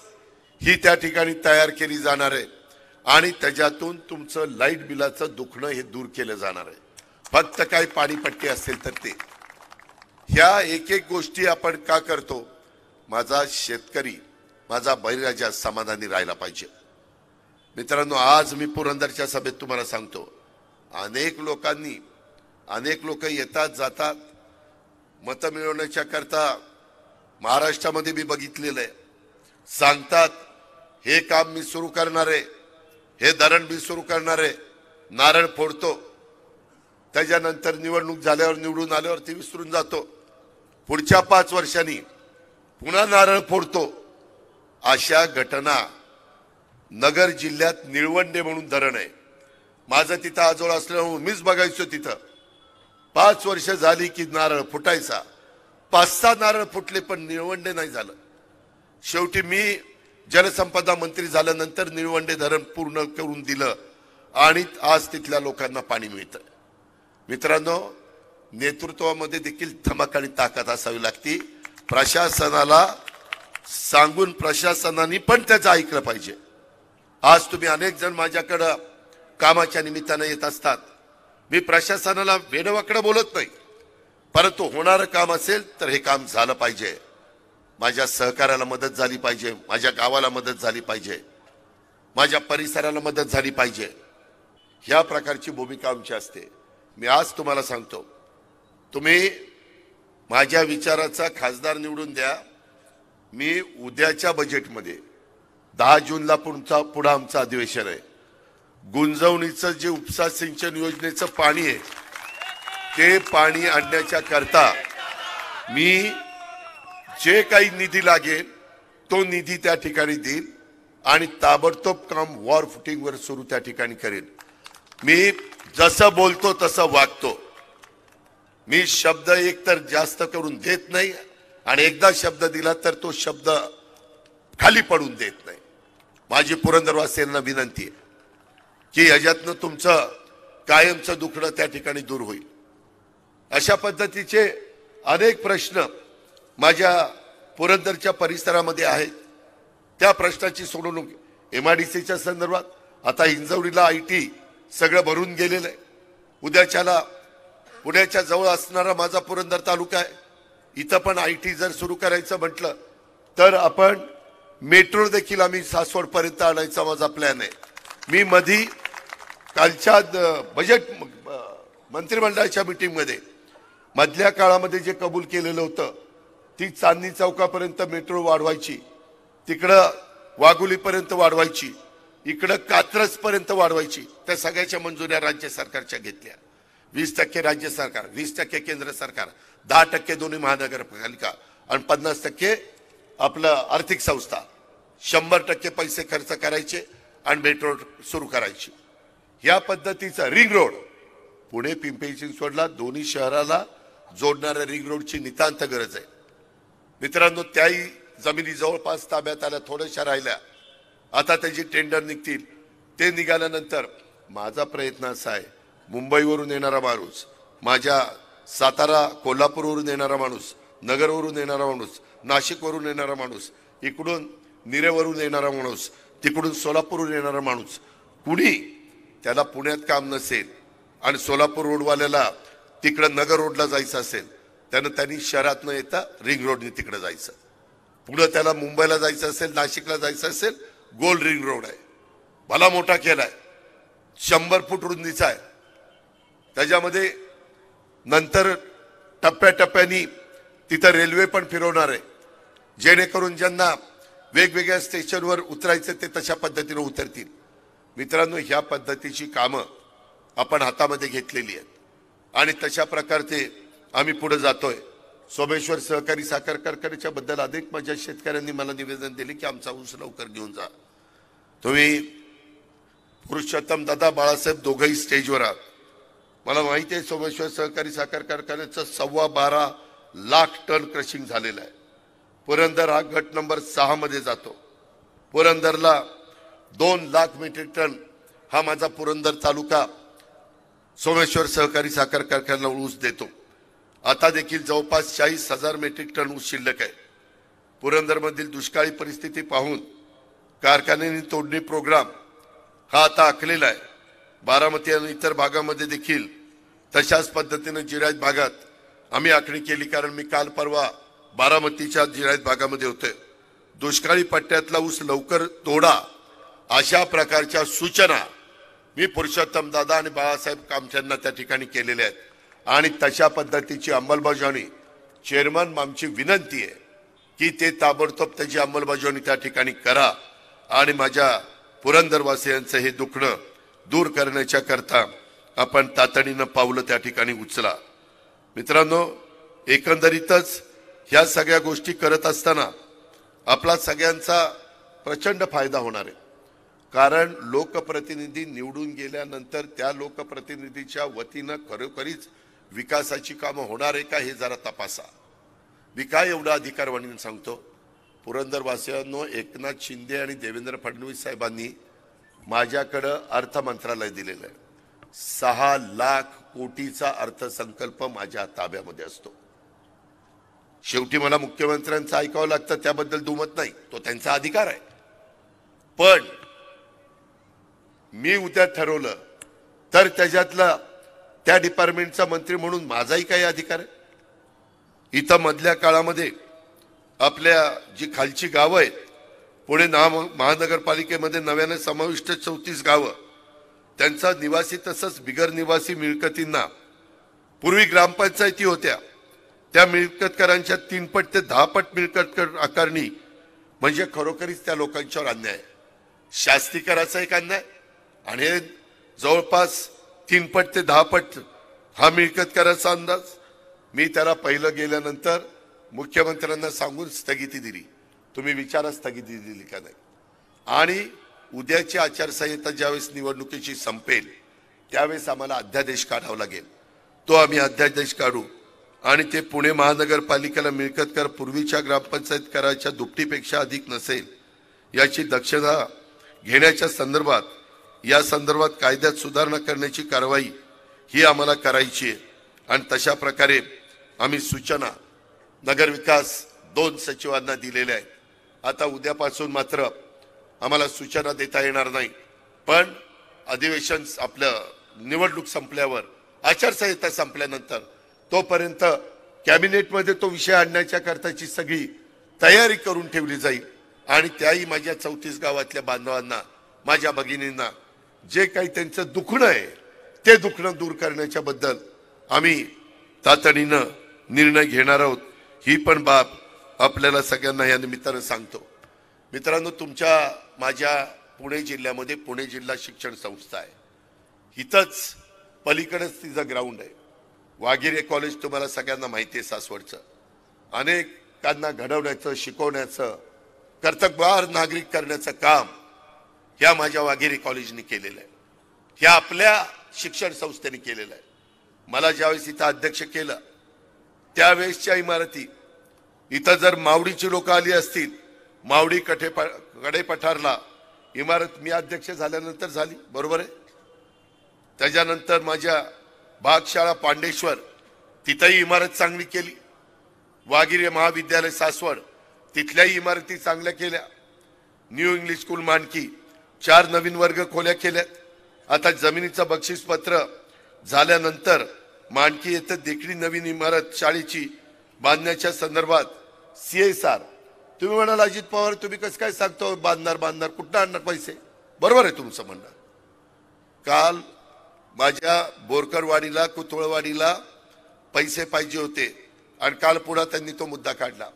ही त्या ठिकाणी तयार केली जाणार आहे आणि त्याच्यातून तुमचं लाईट बिलाचं दुखणं हे दूर केलं जाणार आहे. फक्त काही पाणीपट्टी असेल तर ते. ह्या एक एक गोष्टी आपण का करतो, माझा शेतकरी, माझा बळीराजा समाधानी राहायला पाहिजे. मित्रांनो, आज मी पुरंदरच्या सभेत तुम्हाला सांगतो, अनेक लोक येतात जातात मतं मिळवण्याच्या करता. महाराष्ट्रामध्ये मी बघितलेलं आहे, सांगतात हे काम मी सुरू करणार आहे, हे धरण मी सुरू करणार आहे, नारळ फोडतो, त्याच्यानंतर निवडणूक झाल्यावर निवडून आल्यावर ते विसरून जातो. पुढच्या 5 वर्षांनी पुन्हा नारळ फोडतो. अशा घटना नगर जिल्ह्यात निळवंडे म्हणून धरण आहे, माझं तिथं आजोळ असल्यामुळे मीच बघायचो. तिथं 5 वर्ष झाली की नारळ फुटायचा, 5-6 नारळ फुटले पण निळवंडे नाही झालं. शेवटी मी जलसंपदा मंत्री झाल्यानंतर निळवंडे धरण पूर्ण करून दिलं आणि आज तिथल्या लोकांना पाणी मिळतं. मित्रांनो, नेतृत्वामध्ये देखील धमक आणि ताकद असावी लागते. प्रशासनाला सांगून प्रशासनाने पण त्याचं ऐकलं पाहिजे. आज तुम्ही अनेक जण माझ्याकडं कामाच्या निमित्तानं येत असतात. मी प्रशासनाला वेडवाकडं बोलत नाही, परंतु होणारं काम असेल तर हे काम झालं पाहिजे. माझ्या सहकार्याला मदत झाली पाहिजे, माझ्या गावाला मदत झाली पाहिजे, माझ्या परिसराला मदत झाली पाहिजे. ह्या प्रकारची भूमिका आमची असते. मी आज तुम्हाला सांगतो, तुम्ही माझ्या विचाराचा खासदार निवडून द्या. मी उद्याच्या बजेटमध्ये 10 जूनला पुढं आमचं अधिवेशन आहे. गुंजवणीचं जे उपसा सिंचन योजनेचं पाणी आहे ते पाणी आणण्याच्या करता मी जे काही निधी लागेल तो निधी त्या ठिकाणी देईल आणि ताबडतोब काम वॉर फुटिंगवर सुरू त्या ठिकाणी करेल. मी जसं बोलतो तसं वागतो. मी शब्द एक तर जास्त करून देत नाही आणि एकदा शब्द दिला तर तो शब्द खाली पडून देत नाही. माझी पुरंदरवासियांना विनंती आहे की ह्याच्यातनं तुमचं कायमचं दुखणं त्या ठिकाणी दूर होईल. अशा पद्धतीचे अनेक प्रश्न माझ्या पुरंदरच्या परिसरामध्ये आहेत. त्या प्रश्नाची सोडवणूक MIDCच्या संदर्भात आता हिंजवडीला IT सगळं भरून गेलेलं आहे. उद्याच्याला पुण्याच्या जवळ असणारा माझा पुरंदर तालुका आहे, इथं पण IT जर सुरू करायचं म्हटलं तर आपण मेट्रो देखील आम्ही सासवडपर्यंत आणायचा माझा प्लॅन आहे। मी मधी कालच्या बजेट मंत्रिमंडळाच्या मीटिंगमध्ये मधल्या काळामध्ये जे कबूल केलेलं होतं ती चांदणी चौकापर्यंत मेट्रो वाढवायची, तिकडं वाघोलीपर्यंत वाढवायची, इकडं कात्रजपर्यंत वाढवायची। त्या सगळ्याच्या मंजुऱ्या राज्य सरकारच्या घेतल्या। 20% राज्य सरकार, 20% केंद्र सरकार, 10% दोन्ही महानगरपालिका आणि 50% आपलं आर्थिक संस्था। 100% पैसे खर्च करायचे आणि मेट्रो सुरू करायची। या पद्धतीचा रिंग रोड पुणे पिंपरी चिंचवडला दोन्ही शहराला जोडणाऱ्या रिंग रोडची नितांत गरज आहे। मित्रांनो, त्याही जमिनी जवळपास ताब्यात आल्या, थोड्याशा राहिल्या, आता त्याची टेंडर निघतील। ते निघाल्यानंतर माझा प्रयत्न असा आहे, मुंबईवरून येणारा माणूस, माझ्या सातारा कोल्हापूरवरून येणारा माणूस, नगरवरून येणारा माणूस, नाशिकवरून येणारा माणूस, इकडून निरेवरून येणारा माणूस, तिकडून सोलापूरवरून येणारा माणूस, कुणी त्याला पुण्यात काम नसेल आणि सोलापूर रोडवाल्याला तिकडं नगर रोडला जायचं असेल, त्यांनी शहरात न येता रिंग रोडने तिकडे जायचं। पुढे त्याला मुंबईला जायचं असेल, नाशिकला जायचं असेल, गोल रिंग रोड आहे, भला मोठा केलाय, 100 फूट रुंदीचा आहे। त्याच्यामध्ये नंतर टप्प्याटप्प्यानी तिथं रेल्वे पण फिरवणार आहे, जेणेकरून ज्यांना वेगवेगळ्या स्टेशनवर उतरायचं ते तशा पद्धतीने उतरतील। मित्रांनो, ह्या पद्धतीची कामं आपण हातामध्ये घेतलेली आहेत आणि तशा प्रकारचे आम्ही पुढे जातोय। सोमेश्वर सहकारी साखर कारखान्याच्या बद्दल अनेक माझ्या शेतकऱ्यांनी मला निवेदन दिले की आमचा ऊस लवकर घेऊन जा। तुम्ही पुरुषोत्तम दादा बाळासाहेब दोघंही स्टेजवर आहात। मला माहिती आहे सोमेश्वर सहकारी साखर कारखान्याचं 12.25 लाख टन क्रशिंग झालेलं आहे। पुरंदर हा गट नंबर 6 मध्ये जातो। पुरंदरला 2 लाख मेट्रिक टन हा माझा पुरंदर तालुका सोमेश्वर सहकारी साखर कारखान्याला ऊस देतो। आता देखील जवळपास 40,000 मेट्रिक टन ऊस शिल्लक आहे। पुरंदरमधील दुष्काळी परिस्थिती पाहून कारखान्याने तोडणी प्रोग्राम हा आता आखलेला आहे। बारामती आणि इतर भागामध्ये देखील तशाच पद्धतीने जिरायत भागात आम्ही आखणी केली, कारण मी काल परवा बारामतीच्या जिरायत भागामध्ये होते। दुष्काळी पट्ट्यातला ऊस लवकर तोडा अशा प्रकारच्या सूचना मी पुरुषोत्तम दादा आणि बाळासाहेब कामच्यांना त्या ठिकाणी केलेल्या आहेत आणि तशा पद्धतीची अंमलबजावणी चेअरमन आमची विनंती आहे की ते ताबडतोब त्याची अंमलबजावणी त्या ठिकाणी करा आणि माझ्या पुरंदरवासियांचं हे दुखणं दूर करण्याच्या करता आपण तातडीनं पावलं त्या ठिकाणी उचला। मित्रांनो, एकंदरीतच ह्या सगळ्या गोष्टी करत असताना आपला सगळ्यांचा प्रचंड फायदा होणार आहे, कारण लोकप्रतिनिधी निवडून गेल्यानंतर त्या लोकप्रतिनिधीच्या वतीनं खरोखरीच विकासाची कामं होणार आहे का हे जरा तपासा। मी काय एवढा अधिकार म्हणून सांगतो, पुरंदरवासियांनो, एकनाथ शिंदे आणि देवेंद्र फडणवीस साहेबांनी माझ्याकडे अर्थ मंत्रालय दिलेलं आहे। 6 लाख कोटीचा अर्थसंकल्प माझ्या ताब्यामध्ये असतो। शेवटी मला मुख्यमंत्र्यांचं ऐकावं लागतं, त्याबद्दल दुमत नाही, तो त्यांचा अधिकार आहे। पण मी उद्या ठरवलं तर त्याच्यातला त्या डिपार्टमेंटचा मंत्री म्हणून माझाही काही अधिकार आहे। इथं मधल्या काळामध्ये आपल्या जी खालची गावं आहेत, पुणे महानगरपालिकेमध्ये नव्याने समाविष्ट 34 गावं, त्यांचा निवासी तसंच बिगर निवासी मिळकतींना पूर्वी ग्रामपंचायती होत्या, त्या मिळकत करांच्या 3 पट ते 10 पट मिळकत कर आकारणी म्हणजे खरोखरीच त्या लोकांच्यावर अन्याय आहे। शास्ती कराचा एक अन्याय आणि जवळपास 3 पट ते 10 पट हा मिळकत कराचा अंदाज। मी त्याला पहिलं गेल्यानंतर मुख्यमंत्र्यांना सांगून स्थगिती दिली, तुम्ही विचारा स्थगिती दिली का नाही। आणि उद्याची आचारसंहिता ज्यावेळेस निवडणुकीची संपेल त्यावेळेस आम्हाला अध्यादेश काढावा लागेल, तो आम्ही अध्यादेश काढू आणि ते पुणे महानगरपालिकेला मिळकत कर पूर्वीच्या ग्रामपंचायत कराच्या दुपटीपेक्षा अधिक नसेल याची दक्षता घेण्याच्या संदर्भात, या संदर्भात कायद्यात सुधारणा करण्याची कारवाई ही आम्हाला करायची आहे। आणि तशा प्रकारे आम्ही सूचना नगरविकास 2 सचिवांना दिलेल्या आहेत। आता उद्यापासून मात्र आम्हाला सूचना देता येणार नाही, पण अधिवेशन आपलं निवडणूक संपल्यावर, आचारसंहिता संपल्यानंतर तोपर्यंत कॅबिनेटमध्ये तो विषय आणण्याच्या करताची सगळी तयारी करून ठेवली जाईल आणि त्याही माझ्या 34 गावातल्या बांधवांना, माझ्या भगिनींना जे काही त्यांचं दुखणं आहे ते दुखणं दूर करण्याच्या बद्दल आम्ही तातडीनं निर्णय घेणार आहोत। ही पण बाब आपल्याला सगळ्यांना या निमित्तानं सांगतो। मित्रांनो, तुमच्या माझ्या पुणे जिल्ह्यामध्ये पुणे जिल्हा शिक्षण संस्था आहे। इथंच पलीकडेच तिचं ग्राउंड आहे। वाघिरे कॉलेज तुम्हाला सगळ्यांना माहिती आहे सासवडचं। अनेकांना घडवण्याचं, शिकवण्याचं, कर्तबगार नागरिक करण्याचं काम ह्या माझ्या वाघिरे कॉलेजने केलेलं आहे, ह्या आपल्या शिक्षण संस्थेने केलेलं आहे। मला ज्यावेळेस इथं अध्यक्ष केलं त्यावेळेसच्या इमारती, इथं जर मावडीची लोक आली असतील, मावडी कडे पठारला इमारत मी अध्यक्ष झाल्यानंतर झाली, बरोबर आहे। त्याच्यानंतर माझ्या भागशाळा पांडेश्वर तिथंही इमारत चांगली केली। वाघिरे महाविद्यालय सासवड तिथल्याही इमारती चांगल्या केल्या। न्यू इंग्लिश स्कूल मानकी 4 नवीन वर्ग खोल्या केल्यात। आता जमिनीचं बक्षीसपत्र झाल्यानंतर मानकी येथे देखील नवीन इमारत शाळेची बांधण्याच्या संदर्भात CSR, तुम्ही म्हणाल अजित पवार तुम्ही कसं काय सांगतो बांधणार कुठं आणणार पैसे, बरोबर आहे तुमचं म्हणणं। काल माझ्या बोरकरवाडीला, कुतुळवाडीला पैसे पाहिजे होते आणि काल पुन्हा त्यांनी तो मुद्दा काढला।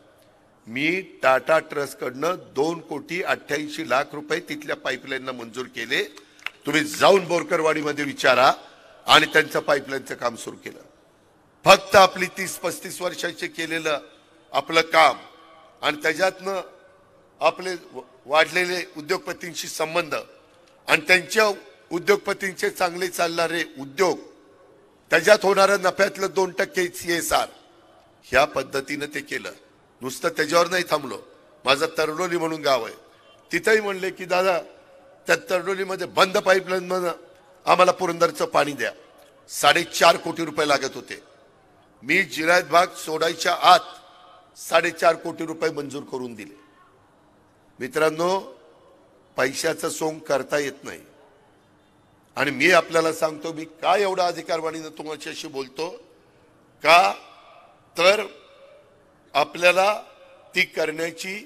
मी टाटा ट्रस्ट कडनं 2,88,00,000 रुपये तिथल्या पाईपलाईनला मंजूर केले। तुम्ही जाऊन बोरकरवाडीमध्ये विचारा आणि त्यांचं पाईपलाईनचं काम सुरू केलं। फक्त आपली 30-35 वर्षाचे केलेलं आपलं काम आणि त्याच्यातनं आपले वाढलेले उद्योगपतींशी संबंध आणि त्यांच्या उद्योगपतींचे चांगले चालणारे उद्योग, त्याच्यात होणाऱ्या नफ्यातलं 2% CSR, ह्या पद्धतीने ते केलं। नुसतं त्याच्यावर नाही थांबलो। माझं तरडोली म्हणून गाव आहे, तिथेही म्हणले की दादा त्या तरडोलीमध्ये बंद पाईपलाईन मध्ये आम्हाला पुरंदरचं पाणी द्या। 4.5 कोटी रुपये लागत होते। मी जिरायत भाग सोडायच्या आत 4.5 कोटी रुपये मंजूर करून दिले। मित्रांनो, पैशाचं सोंग करता येत नाही। आणि मी आपल्याला सांगतो, मी काय एवढा अधिकारवाणीने तुमच्याशी बोलतो का, तर आपल्याला ती करण्याची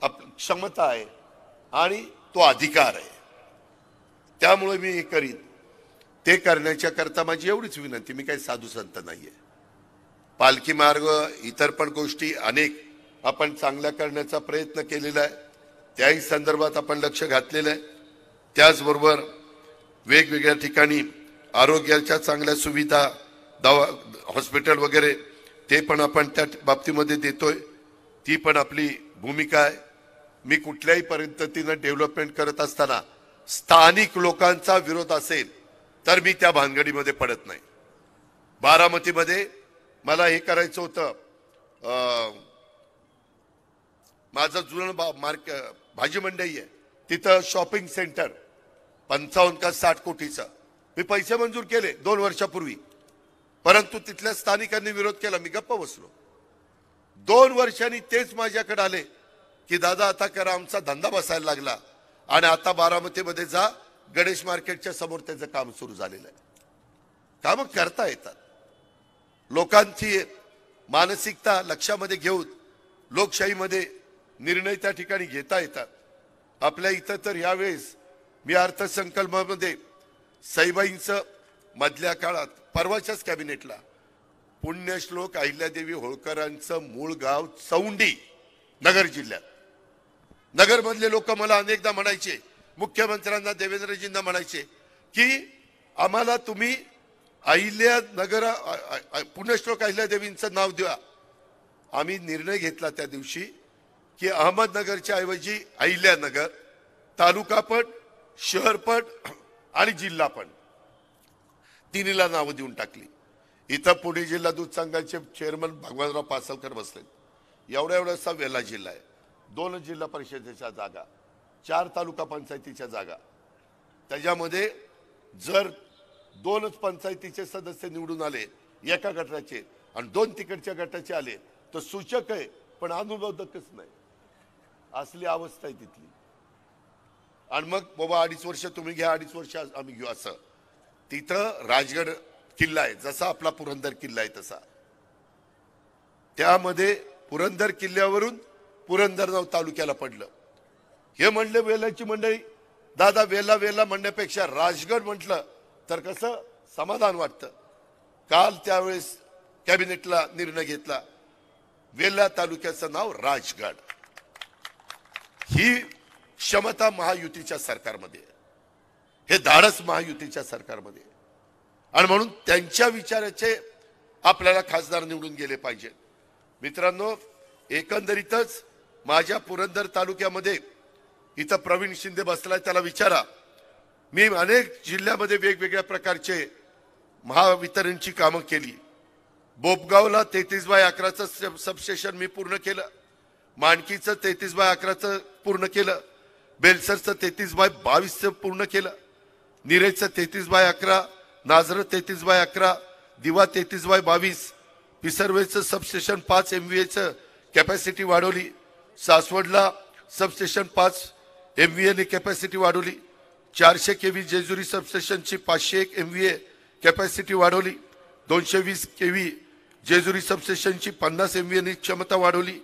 क्षमता आहे आणि तो अधिकार आहे। त्यामुळे मी हे करीन। ते करण्याच्या करता माझी एवढीच विनंती, मी काही साधू संत नाहीये। पालखी मार्ग, इतर पण गोष्टी अनेक आपण चांगल्या करण्याचा प्रयत्न केलेला आहे, त्याही संदर्भात आपण लक्ष घातलेलं आहे। त्याचबरोबर वेगवेगळ्या ठिकाणी आरोग्याच्या चांगल्या सुविधा, हॉस्पिटल वगैरे ते पण आपण त्या बाबतीमध्ये देतोय, ती पण आपली भूमिका आहे। मी कुठल्याही पद्धतीनं डेव्हलपमेंट करत असताना स्थानिक लोकांचा विरोध असेल तर मी त्या भानगडीमध्ये पडत नाही। बारामतीमध्ये मला हे करायचं होतं, माझं जुनं भाजी मंडई आहे, तिथं शॉपिंग सेंटर 55 का 60 कोटीचं मी पैसे मंजूर केले 2 वर्षापूर्वी, परंतु तिथल्या स्थानिकांनी विरोध केला। मी गप्प बसलो। 2 वर्षांनी तेच माझ्याकडे आले की दादा आता करा, आमचा धंदा बसायला लागला आणि आता बारामतीमध्ये जा, गणेश मार्केटच्या समोर त्याचं काम सुरू झालेलं आहे। कामं करता येतात। लोकांची मानसिकता लक्षामध्ये घेऊन लोकशाहीमध्ये निर्णय त्या ठिकाणी घेता येतात। आपल्या इथं तर यावेळेस मी अर्थसंकल्पामध्ये सईबाईंचं मधल्या काळात परवाच्याच कॅबिनेटला पुण्यश्लोक अहिल्यादेवी होळकरांचं मूळ गाव चौंडी, नगर जिल्ह्यात। नगर मधले लोक मला अनेकदा म्हणायचे, मुख्यमंत्र्यांना देवेंद्रजींना म्हणायचे की आम्हाला तुम्ही अहिल्यानगर पुण्यश्लोक अहिल्यादेवींचं नाव द्या। आम्ही निर्णय घेतला त्या दिवशी की अहमदनगरच्या ऐवजी अहिल्यानगर, तालुका पण, शहर पण आणि जिल्हा पण, तिन्हीला नावं देऊन टाकली। इथं पुणे जिल्हा दूध संघाचे चेअरमन भगवानराव पासलकर बसले। एवढा वेला जिल्हा आहे, 2 जिल्हा परिषदेच्या जागा, 4 तालुका पंचायतीच्या जागा, त्याच्यामध्ये जर 2च पंचायतीचे सदस्य निवडून आले एका गटाचे आणि 2 तिकडच्या गटाचे आले तर सूचक आहे पण अनुमोदकच नाही, असली अवस्था आहे तिथली। आणि मग बाबा 2.5 वर्ष तुम्ही घ्या, 2.5 वर्ष आम्ही घेऊ असं। तिथं राजगड किल्ला आहे, जसा आपला पुरंदर किल्ला आहे तसा, त्यामध्ये पुरंदर किल्ल्यावरून पुरंदर तालुक्याला पडलं. हे म्हणले वेलाची मंडळी, दादा वेला वेला म्हणण्यापेक्षा राजगड म्हटलं तर कसं समाधान वाटतं. काल त्यावेळेस कॅबिनेटला निर्णय घेतला, वेला तालुक्याचं नाव राजगड. ही क्षमता महायुतीच्या सरकारमध्ये, हे धाडस महायुतीच्या सरकारमध्ये, आणि म्हणून त्यांच्या विचाराचे आपल्याला खासदार निवडून गेले पाहिजे. मित्रांनो, एकंदरीतच माझ्या पुरंदर तालुक्यामध्ये इथं प्रवीण शिंदे बसलाय, त्याला विचारा. मी अनेक जिल्ह्यामध्ये वेगवेगळ्या प्रकारचे महावितरणची कामं केली. बोपगावला 33/11चं सबस्टेशन मी पूर्ण केलं. माणकीचं 33/11चं पूर्ण केलं. बेलसरचं 33/22चं पूर्ण केलं. निरेचं 33/11, नाझर 33/11, दिवा 33/22, पिसर्वेचं सबस्टेशन 5 MVAचं कॅपॅसिटी वाढवली. सासवडला सबस्टेशन 5 MVA ने कॅपॅसिटी वाढवली. 400 kV जेजुरी सबस्टेशनची 501 MVA कॅपॅसिटी वाढवली. 220 kV जेजुरी सबस्टेशनची 50 MVA ने क्षमता वाढवली.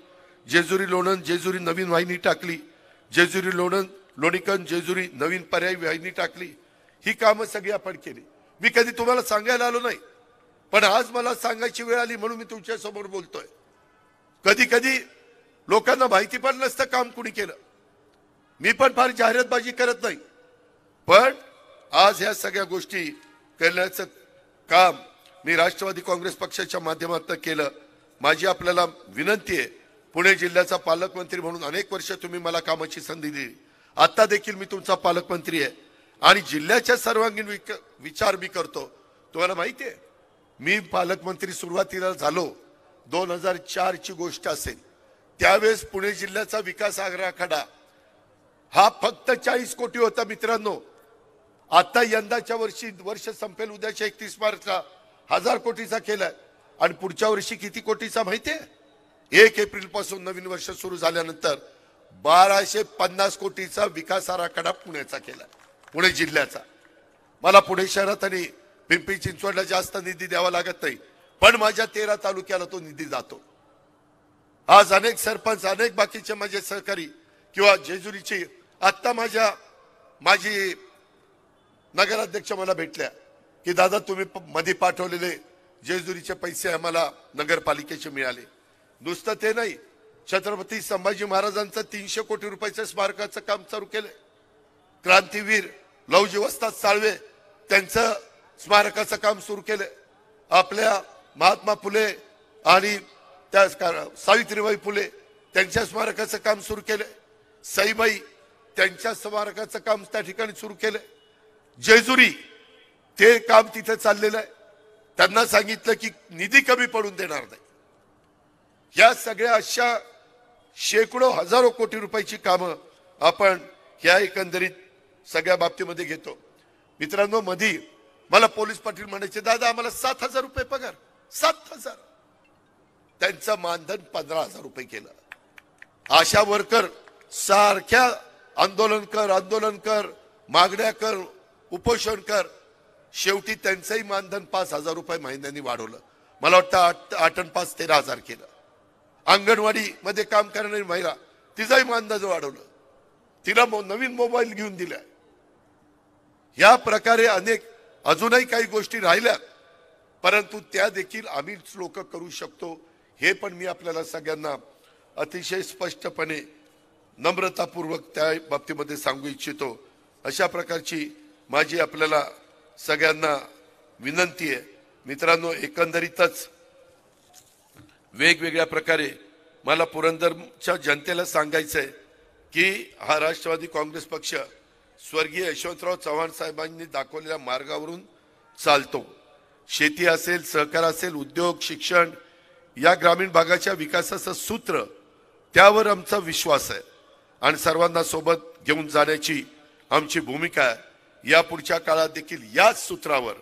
जेजुरी लोणंद जेजुरी नवीन वाहिनी टाकली. जेजुरी लोणंद लोणीकंद जेजुरी नवीन पर्यायी वाहिनी टाकली. ही कामं सगळी आपण केली. मी कधी तुम्हाला सांगायला आलो नाही, पण आज मला सांगायची वेळ आली म्हणून मी तुमच्या समोर बोलतोय. कधी कधी लोकांना माहिती पण नसतं काम कुणी केलं. मी पण फार जाहिरातबाजी करत नाही, पण आज ह्या सगळ्या गोष्टी करण्याचं काम मी राष्ट्रवादी काँग्रेस पक्षाच्या माध्यमातून केलं. माझी आपल्याला विनंती आहे, पुणे जिल्ह्याचा पालकमंत्री म्हणून अनेक वर्ष तुम्ही मला कामाची संधी दिली. आता देखील मी तुमचा पालकमंत्री आहे आणि जिल्ह्याच्या सर्वांगीण विचार मी करतो. तुम्हाला माहिती आहे, मी पालकमंत्री सुरुवातीला झालो 2004 ची गोष्ट असेल. त्यावेळेस पुणे जिल्ह्याचा विकास आराखडा हा फक्त 40 कोटी होता. मित्रांनो, आता यंदाच्या वर्षी वर्ष संपेल उद्याच्या 31 मार्चला 1000 कोटीचा केलाय. आणि पुढच्या वर्षी किती कोटीचा माहितीये? 1 एप्रिल पासून नवीन वर्ष सुरू झाल्यानंतर 1250 कोटीचा विकास आराखडा पुण्याचा केलाय, पुणे जिल्ह्याचा. मला पुणे शहरात आणि पिंपरी चिंचवडला जास्त निधी द्यावा लागत नाही, पण माझ्या 13 तालुक्याला तो निधी जातो. आज अनेक सरपंच, अनेक बाकीचे माझे सहकारी किंवा जेजुरीचे, आता माझी नगराध्यक्ष मला भेटल्या की दादा तुम्ही मध्ये पाठवलेले जेजुरीचे पैसे आम्हाला नगरपालिकेचे मिळाले. नुसतं ते नाही, छत्रपती संभाजी महाराजांचं 300 कोटी रुपयाचं स्मारकाचं काम चालू केलंय. क्रांतीवीर लवजी वस्ताद साळवे त्यांचं स्मारकाचं काम सुरू केलंय. आपल्या महात्मा फुले आणि त्या सावित्रीबाई फुले त्यांच्या स्मारकाचं काम सुरू केलंय. सईबाई त्यांच्या स्मारकाचं काम त्या ठिकाणी सुरू केलंय. जेजुरी ते काम तिथे चाललेलं आहे. त्यांना सांगितलं की निधी कमी पडून देणार नाही. या सगळ्या अशा शेकडो हजारो कोटी रुपयाची कामं आपण ह्या एकंदरीत सगळ्या बाबतीमध्ये घेतो. मित्रांनो, मध्ये मला पोलीस पाटील म्हणायचे, दादा आम्हाला 7,000 रुपये पगार. 7,000. त्यांचं मानधन 15,000 रुपये केलं. आशा वर्कर सारख्या आंदोलन कर, मागण्या कर, उपोषण कर. शेवटी त्यांचंही मानधन 5,000 रुपये महिन्यानी वाढवलं. मला वाटतं 8 आणि 5 13,000 केलं. अंगणवाडी मध्ये काम करणारी महिला, तिचंही मानधन वाढवलं. तिला नवीन मोबाईल घेऊन दिलाय. या प्रकारे अनेक अजूनही काही गोष्टी राहिल्या, परंतु त्या देखील आम्हीच लोक करू शकतो हे पण मी आपल्याला सगळ्यांना अतिशय स्पष्टपणे नम्रतापूर्वक त्या बाबतीमध्ये सांगू इच्छितो. अशा प्रकारची माझी आपल्याला सगळ्यांना विनंती आहे. मित्रांनो, एकंदरीतच वेगवेगळ्या प्रकारे मला पुरंदरच्या जनतेला सांगायचं आहे की हा राष्ट्रवादी काँग्रेस पक्ष स्वर्गीय यशवंतराव चव्हाण साहेबांनी दाखवलेल्या मार्गावरून चालतो. शेती असेल, सहकार असेल, उद्योग, शिक्षण, या ग्रामीण भागाच्या विकासाचं सूत्र, त्यावर आमचा विश्वास आहे आणि सर्वांना सोबत घेऊन जाण्याची आमची भूमिका आहे. या पुढच्या काळात देखील याच सूत्रावर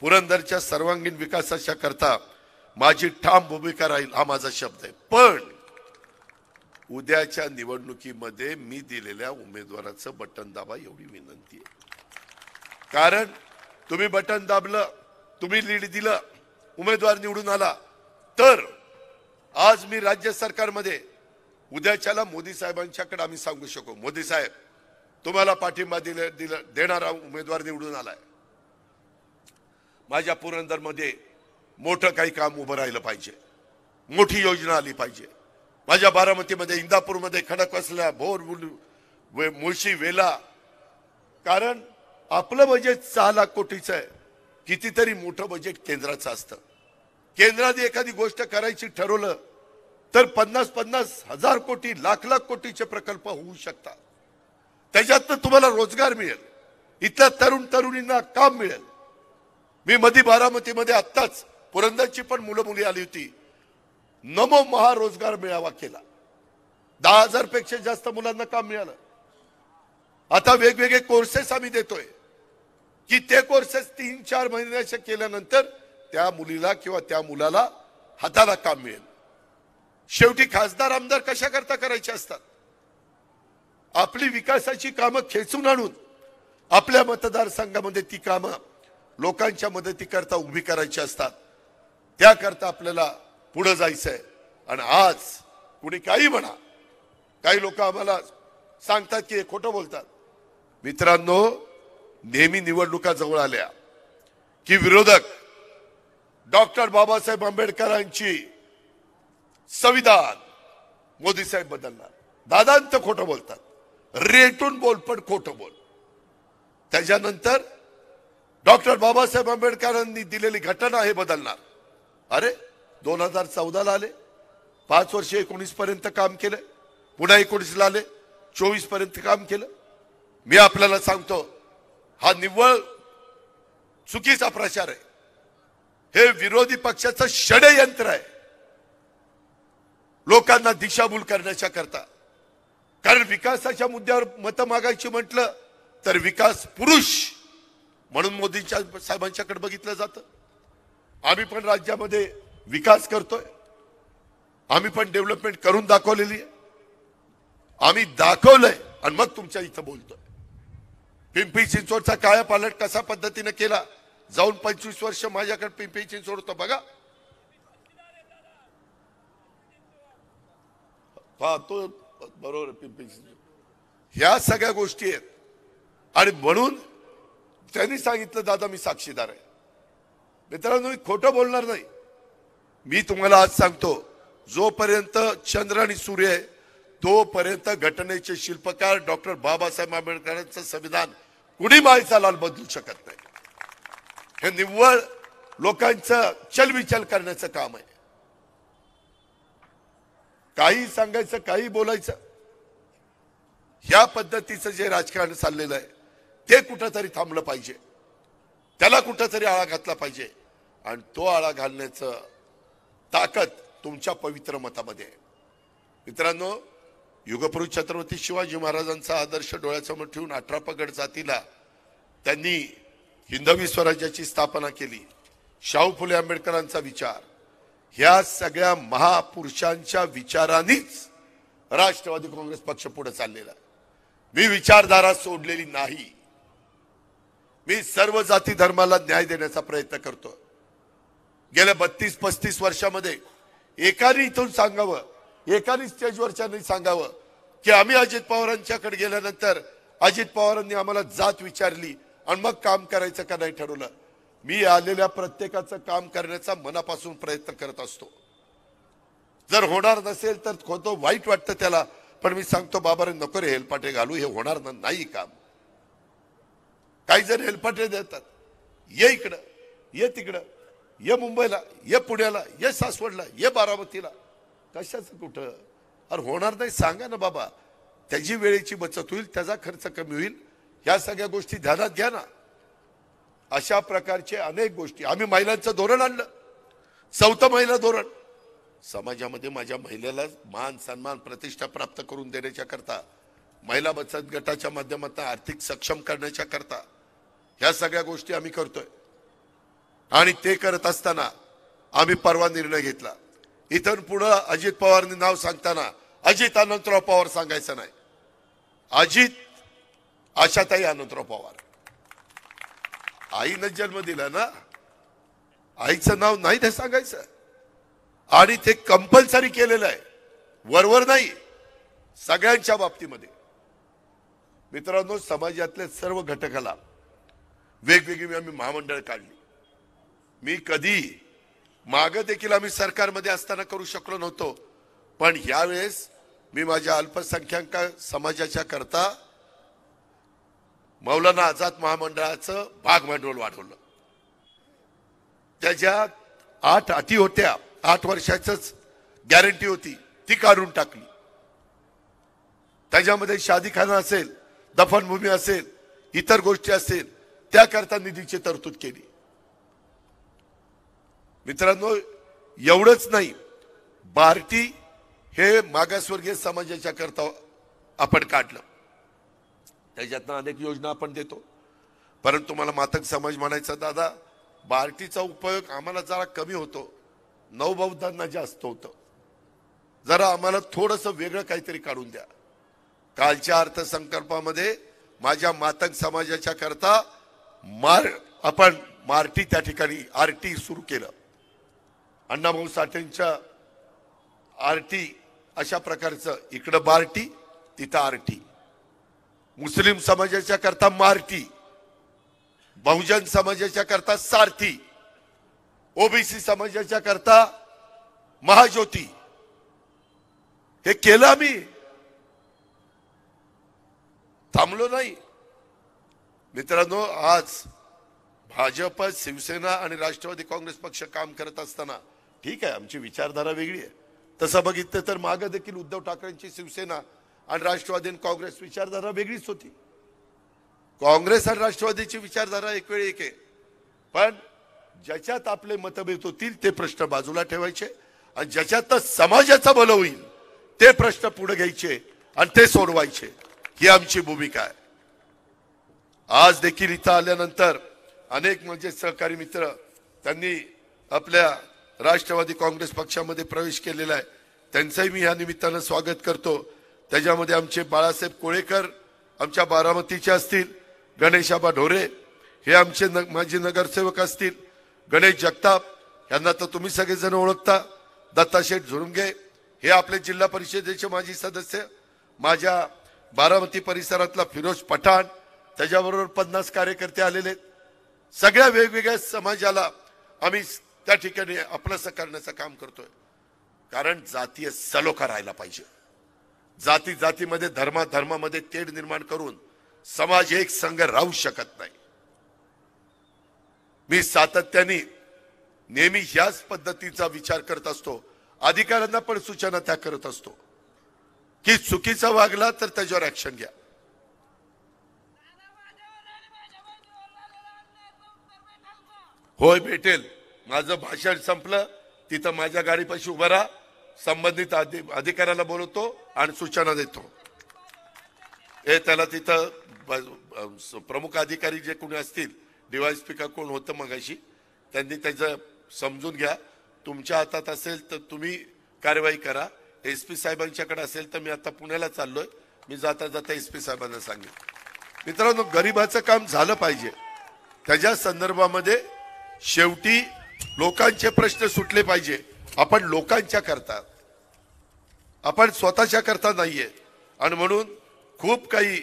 पुरंदरच्या सर्वांगीण विकासाच्या करता माझी ठाम भूमिका राहील, हा माझा शब्द आहे. पण उद्याच्या निवडणुकीमध्ये मी दिलेल्या उमेदवाराचं बटन दाबा एवढी विनंती आहे. कारण तुम्ही बटन दाबलं, तुम्ही लीड दिलं, उमेदवार निवडून आला, तर आज मी राज्य सरकारमध्ये उद्याच्याला मोदी साहेबांच्याकडे आम्ही सांगू शकू, मोदी साहेब तुम्हाला पाठिंबा देणारा उमेदवार निवडून आलाय, माझ्या पुरंदरमध्ये मोठं काही काम उभं राहिलं पाहिजे, मोठी योजना आली पाहिजे, माझ्या बारामतीमध्ये, इंदापूरमध्ये, खडकवासला, भोर, मुळशी, वेला, कारण आपलं बजेट 6 लाख कोटीचं आहे, कितीतरी मोठं बजेट केंद्राचं असतं. केंद्राने एखादी गोष्ट करायची ठरवलं तर 50-50 हजार कोटी, लाख कोटीचे प्रकल्प होऊ शकतात. त्याच्यातनं तुम्हाला रोजगार मिळेल, इथल्या तरुण तरुणींना काम मिळेल. मी मधी बारामतीमध्ये आत्ताच पुरंदरची पण मुलं मुली आली होती, नमो महारोजगार मेळावा केला, 10,000 पेक्षा जास्त मुलांना काम मिळालं. आता वेगवेगळे कोर्सेस आम्ही देतोय की ते कोर्सेस 3-4 महिन्याचे केल्यानंतर त्या मुलीला किंवा त्या मुलाला हाताला काम मिळेल. शेवटी खासदार आमदार कशा करता करायचे असतात, आपली विकासाची कामं खेचून आणून आपल्या मतदारसंघामध्ये ती कामं लोकांच्या मदतीकरता उभी करायची असतात. त्याकरता आपल्याला पुढे जायचंय. आणि आज कुणी काही म्हणा, काही लोक आम्हाला सांगतात की हे खोटं बोलतात. मित्रांनो, नेहमी निवडणुका जवळ आल्या की विरोधक डॉक्टर बाबासाहेब आंबेडकरांची संविधान मोदी साहेब बदलणार, दादांत खोटं बोलतात, रेटून बोल पण खोटं बोल. त्याच्यानंतर डॉक्टर बाबासाहेब आंबेडकरांनी दिलेली घटना हे बदलणार. अरे 2014 आले, 5 वर्ष 19 पर्यंत काम केलं, पुन्हा 19 आले, 24 पर्यंत काम केलं. मी आपल्याला सांगतो, हा निव्वळ चुकीचा प्रचार आहे. हे विरोधी पक्षाचं षडयंत्र आहे लोकांना दिशाभूल करण्याच्या करता. कारण विकासाच्या मुद्द्यावर मतं मागायची म्हटलं तर विकास पुरुष म्हणून मोदींच्या साहेबांच्याकडे बघितलं जातं. आम्ही पण राज्यामध्ये विकास करतोय, आम्ही पण डेव्हलपमेंट करून दाखवलेली आहे, आम्ही दाखवलंय आणि मग तुमच्या इथं बोलतोय. पिंपरी चिंचवडचा कायापालट कसा पद्धतीने केला, जाऊन 25 वर्ष माझ्याकडे पिंपरी चिंचवड होतं बघा. तो बरोबर पिंपरी चिंचवड, ह्या सगळ्या गोष्टी आहेत. आणि म्हणून त्यांनी सांगितलं, दादा मी साक्षीदार आहे. मित्रांनो, मी खोटं बोलणार नाही. मी तुम्हाला आज सांगतो, जोपर्यंत चंद्र आणि सूर्य आहे तोपर्यंत घटनेचे शिल्पकार डॉक्टर बाबासाहेब आंबेडकरांचं संविधान कुणी मायचालाल बदलू शकत नाही. हे निव्वळ लोकांचं चलविचल करण्याचं काम आहे. काही सांगायचं, काही बोलायचं, ह्या पद्धतीचं जे राजकारण चाललेलं आहे ते कुठंतरी थांबलं पाहिजे, त्याला कुठंतरी आळा घातला पाहिजे. आणि तो आळा घालण्याचं ताकद तुमच्या पवित्र मतामध्ये आहे. मित्रांनो, युगपुरुष छत्रपती शिवाजी महाराजांचा आदर्श डोळ्यासमोर ठेवून 18 पगड जातीला त्यांनी हिंदवी स्वराज्याची स्थापना केली. शाहू फुले आंबेडकरांचा विचार, ह्या सगळ्या महापुरुषांच्या विचारांनीच राष्ट्रवादी काँग्रेस पक्ष पुढे चाललेला. मी विचारधारा सोडलेली नाही. मी सर्व जाती धर्माला न्याय देण्याचा प्रयत्न करतो. गेल्या 32-35 वर्षामध्ये एकाने इथून सांगावं, एकाने स्टेजवरच्यानी सांगावं की आम्ही अजित पवारांच्याकडे गेल्यानंतर अजित पवारांनी आम्हाला जात विचारली आणि मग काम करायचं का नाही ठरवलं. मी आलेल्या प्रत्येकाचं काम करण्याचा मनापासून प्रयत्न करत असतो. जर होणार नसेल तर खोतो वाईट वाटतं त्याला, पण मी सांगतो, बाबा नको रे हेलपाटे घालू, हे होणार नाही काम. काही जण हेलपाटे देतात, ये इकडं, ये तिकडं, ये मुंबईला, ये पुण्याला, ये सासवडला, ये बारामतीला. कशाचं कुठं? अरे होणार नाही सांगा ना बाबा. त्याची वेळेची बचत होईल, त्याचा खर्च कमी होईल. ह्या सगळ्या गोष्टी ध्यानात घ्या ना. अशा प्रकारचे अनेक गोष्टी. आम्ही महिलांचं धोरण आणलं, 4थं महिला धोरण. समाजामध्ये माझ्या महिलेला मान सन्मान प्रतिष्ठा प्राप्त करून देण्याच्या करता, महिला बचत गटाच्या माध्यमातून आर्थिक सक्षम करण्याच्या करता ह्या सगळ्या गोष्टी आम्ही करतोय. आणि ते करत असताना आम्ही परवा निर्णय घेतला, इथून पुढे अजित पवारांनी नाव सांगताना अजित अनंतराव पवार सांगायचं नाही, अजित आशाताई अनंतराव पवार. आईनं जन्म दिला ना, आईचं नाव नाही ते सांगायचं. आणि ते कंपल्सरी केलेलं आहे, वरवर नाही. सगळ्यांच्या बाबतीमध्ये मित्रांनो, समाजातल्या सर्व घटकाला वेगवेगळी आम्ही महामंडळ काढली. मी कधी मागे देखील आम्ही सरकारमध्ये असताना करू शकलो नव्हतो, पण यावेळेस मी माझ्या अल्पसंख्याक समाजाच्या करता मौलाना आझाद महामंडळाचं भाग भांडवल वाढवलं. त्याच्यात 8 अटी होत्या, 8 वर्षाचंच गॅरंटी होती, ती काढून टाकली. त्याच्यामध्ये शादीखाना असेल, दफनभूमी असेल, इतर गोष्टी असेल, त्याकरता निधीची तरतूद केली. मित्रांनो, एवढंच नाही, बार्टी हे मागासवर्गीय समाजाच्या करता आपण काढलं. त्याच्यातनं अनेक योजना आपण देतो. परंतु मला मातंग समाज म्हणायचा, दादा बार्टीचा उपयोग आम्हाला जरा कमी होतो, नवबौद्धांना जास्त होतं, जरा आम्हाला थोडंसं वेगळं काहीतरी काढून द्या. कालच्या अर्थसंकल्पामध्ये माझ्या मातंग समाजाच्या करता आपण मार्टी त्या ठिकाणी आरटी सुरू केलं. अण्णाभाऊ साठेंच्या आरटी अशा प्रकारचं, इकडं बार्टी तिथं आरटी. मुस्लिम समाजाच्या करता मार्टी, बहुजन समाजाच्या करता सारथी, ओबीसी समाजाच्या करता महाज्योती. हे केलं आम्ही, थांबलो नाही. मित्रांनो, आज भाजप, शिवसेना आणि राष्ट्रवादी काँग्रेस पक्ष काम करत असताना, ठीक आहे आमची विचारधारा वेगळी आहे, तसं बघितलं तर मागे देखील उद्धव ठाकरेंची शिवसेना आणि राष्ट्रवादी आणि काँग्रेस विचारधारा वेगळीच होती. काँग्रेस आणि राष्ट्रवादीची विचारधारा एक वेळ एक आहे, पण ज्याच्यात आपले मतभेद होतील ते प्रश्न बाजूला ठेवायचे आणि ज्याच्यात समाजाचं भलं होईल ते प्रश्न पुढे घ्यायचे आणि ते सोडवायचे. ही आमची भूमिका आहे. आज देखील इथं आल्यानंतर अनेक म्हणजे सहकारी मित्र त्यांनी आपल्या राष्ट्रवादी काँग्रेस पक्षामध्ये प्रवेश केलेला आहे, त्यांचंही मी या निमित्तानं स्वागत करतो. त्याच्यामध्ये आमचे बाळासाहेब कोळेकर आमच्या बारामतीचे असतील, गणेशाबा ढोरे हे आमचे माजी नगरसेवक असतील, गणेश जगताप यांना तर तुम्ही सगळेजण ओळखता, दत्ताशेठ झुरंगे हे आपले जिल्हा परिषदेचे माजी सदस्य, माझ्या बारामती परिसरातला फिरोज पठाण, त्याच्याबरोबर 50 कार्यकर्ते आलेले. सगळ्या वेगवेगळ्या समाजाला आम्ही त्या ठिकाणी आपलंसं करण्याचं काम करतोय. कारण जातीय सलोखा राहायला पाहिजे. जाती जातीमध्ये, धर्मामध्ये तेढ निर्माण करून समाज एक संघ राहू शकत नाही. मी सातत्याने नेहमी ह्याच पद्धतीचा विचार करत असतो. अधिकाऱ्यांना पण सूचना त्या करत असतो की चुकीचा वागला तर त्याच्यावर ऍक्शन घ्या. होय भेटेल. माझं भाषण संपलं, तिथं माझ्या गाडीपाशी उभा राहा, संबंधित अधिकाऱ्याला बोलवतो आणि सूचना देतो. हे त्याला तिथं प्रमुख अधिकारी जे कोणी असतील, डीवायएसपी का कोण होतं मगाशी, त्यांनी त्याचं समजून घ्या. तुमच्या हातात असेल तर तुम्ही कारवाई करा. एसपी साहेबांच्याकडे असेल तर मी आता पुण्याला चाललोय, मी जाता जाता एसपी साहेबांना सांगेन. मित्रांनो, गरिबाचं काम झालं पाहिजे. त्याच्या संदर्भामध्ये शेवटी लोकांचे प्रश्न सुटले पाहिजे. आपण लोकांच्या करता, आपण स्वतःच्या करता नाहीये. आणि म्हणून खूप काही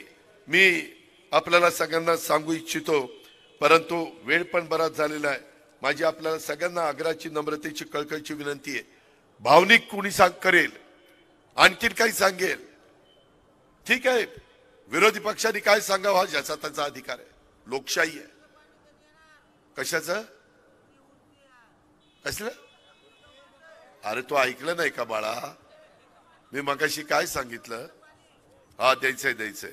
मी आपल्याला सगळ्यांना सांगू इच्छितो, परंतु वेळ पण बराच झालेला आहे. माझी आपल्याला सगळ्यांना आग्रहाची, नम्रतेची, कळकळीची विनंती आहे. भावनिक कोणी करेल, आणखीन काही सांगेल, ठीक आहे, विरोधी पक्षांनी काय सांगावं हा ज्याचा त्याचा अधिकार आहे. लोकशाही आहे. कशाचं कसलं? अरे तू ऐकलं नाही का बाळा? मी मगाशी काय सांगितलं? हा द्यायचंय.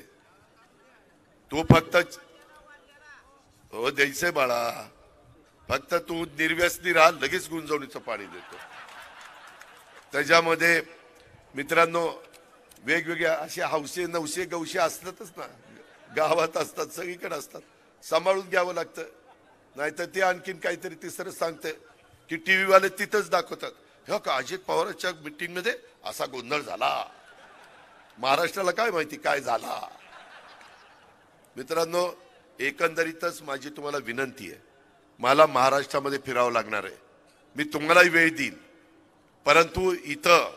तू फक्त हो द्यायचंय बाळा, फक्त तू निर्व्यसनी राहा, लगेच गुंजवणीचं पाणी देतो. त्याच्यामध्ये मित्रांनो वेगवेगळ्या अशा हौसे नवसे गवशे असतातच ना, गावात असतात, सगळीकडे असतात. सांभाळून घ्यावं लागतं, नाहीतर ते आणखीन काहीतरी तिसरं सांगते की टीव्ही वाले तिथंच दाखवतात, हे का अजित पवारांच्या मीटिंग मध्ये असा गोंधळ झाला. महाराष्ट्राला काय माहिती काय झाला. मित्रांनो, एकंदरीतच माझी तुम्हाला विनंती आहे, मला महाराष्ट्रामध्ये फिरावं लागणार आहे. मी तुम्हालाही वेळ देईन, परंतु इथं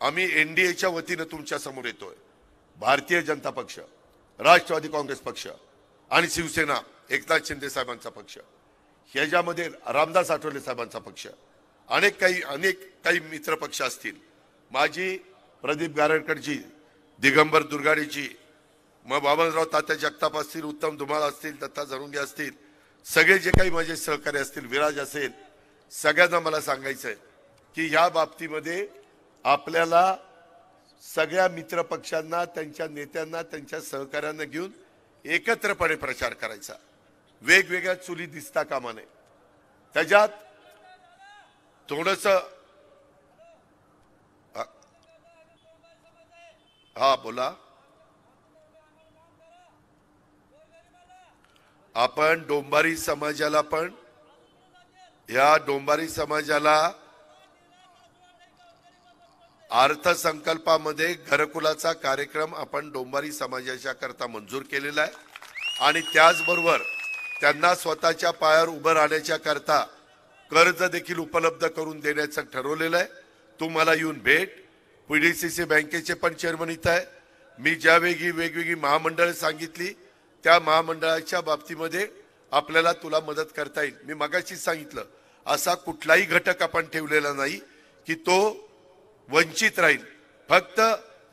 आम्ही एनडीएच्या वतीनं तुमच्या समोर येतोय। भारतीय जनता पक्ष, राष्ट्रवादी काँग्रेस पक्ष आणि शिवसेना एकनाथ शिंदे साहेबांचा पक्ष, ह्याच्यामध्ये रामदास आठवले साहेबांचा पक्ष, अनेक काही मित्र पक्ष असतील, माझी प्रदीप गारडकरजी, दिगंबर दुर्गाडीजी, मग बाबाराव तात्या जगताप असतील, उत्तम धुमाळ असतील, दत्ता झरुंगे असतील, सगळे जे काही माझे सहकारी असतील, विराज असेल, सगळ्यांना मला सांगायचंय की ह्या बाबतीमध्ये आपल्याला सगळ्या मित्र पक्षांना, त्यांच्या नेत्यांना, त्यांच्या सहकाऱ्यांना घेऊन एकत्रपणे प्रचार करायचा। वेगवेगळ्या चुली दिसता कामा नये। त्याच्यात थोडस हा बोला, आपण डोंबारी समाजाला पण, या डोंबारी समाजाला अर्थसंकल्पामध्ये घरकुलाचा कार्यक्रम आपण डोंबारी समाजाच्या करता मंजूर केलेला आहे आणि त्याचबरोबर त्यांना स्वतःच्या पायावर उभं राहण्याच्या करता कर्ज देखील उपलब्ध करून देण्याचं ठरवलेलं आहे। तुम्हाला येऊन भेट। पीडीसीसी बँकेचे पण चेअरमन इथं आहे। मी ज्या वेगवेगळी महामंडळे सांगितली त्या महामंडळाच्या बाबतीमध्ये आपल्याला तुला मदत करता येईल। मी मगाशी सांगितलं, असा कुठलाही घटक आपण ठेवलेला नाही की तो वंचित राहील। फक्त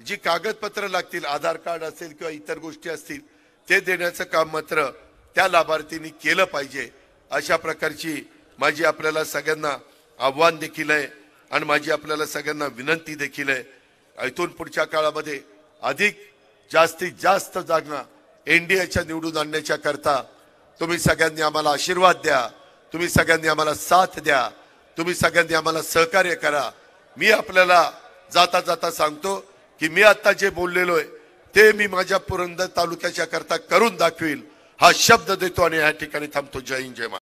जी कागदपत्र लागतील, आधार कार्ड असेल किंवा इतर गोष्टी असतील, ते देण्याचं काम मात्र त्या लाभार्थींनी केलं पाहिजे। अशा प्रकारची माझी आपल्याला सगळ्यांना आव्हान देखील आहे आणि माझी आपल्याला सगळ्यांना विनंती देखील आहे। इथून पुढच्या काळामध्ये अधिक जास्तीत जास्त जागा एनडीएच्या निवडून आणण्याच्या करता तुम्ही सगळ्यांनी आम्हाला आशीर्वाद द्या, तुम्ही सगळ्यांनी आम्हाला साथ द्या, तुम्ही सगळ्यांनी आम्हाला सहकार्य करा। मी आपल्याला जाता जाता सांगतो की मी आता जे बोललेलो आहे ते मी माझ्या पुरंदर तालुक्याच्या करता करून दाखवील, हा शब्द देतो आणि या ठिकाणी थांबतो। जय हिंद, जय महाराष्ट्र।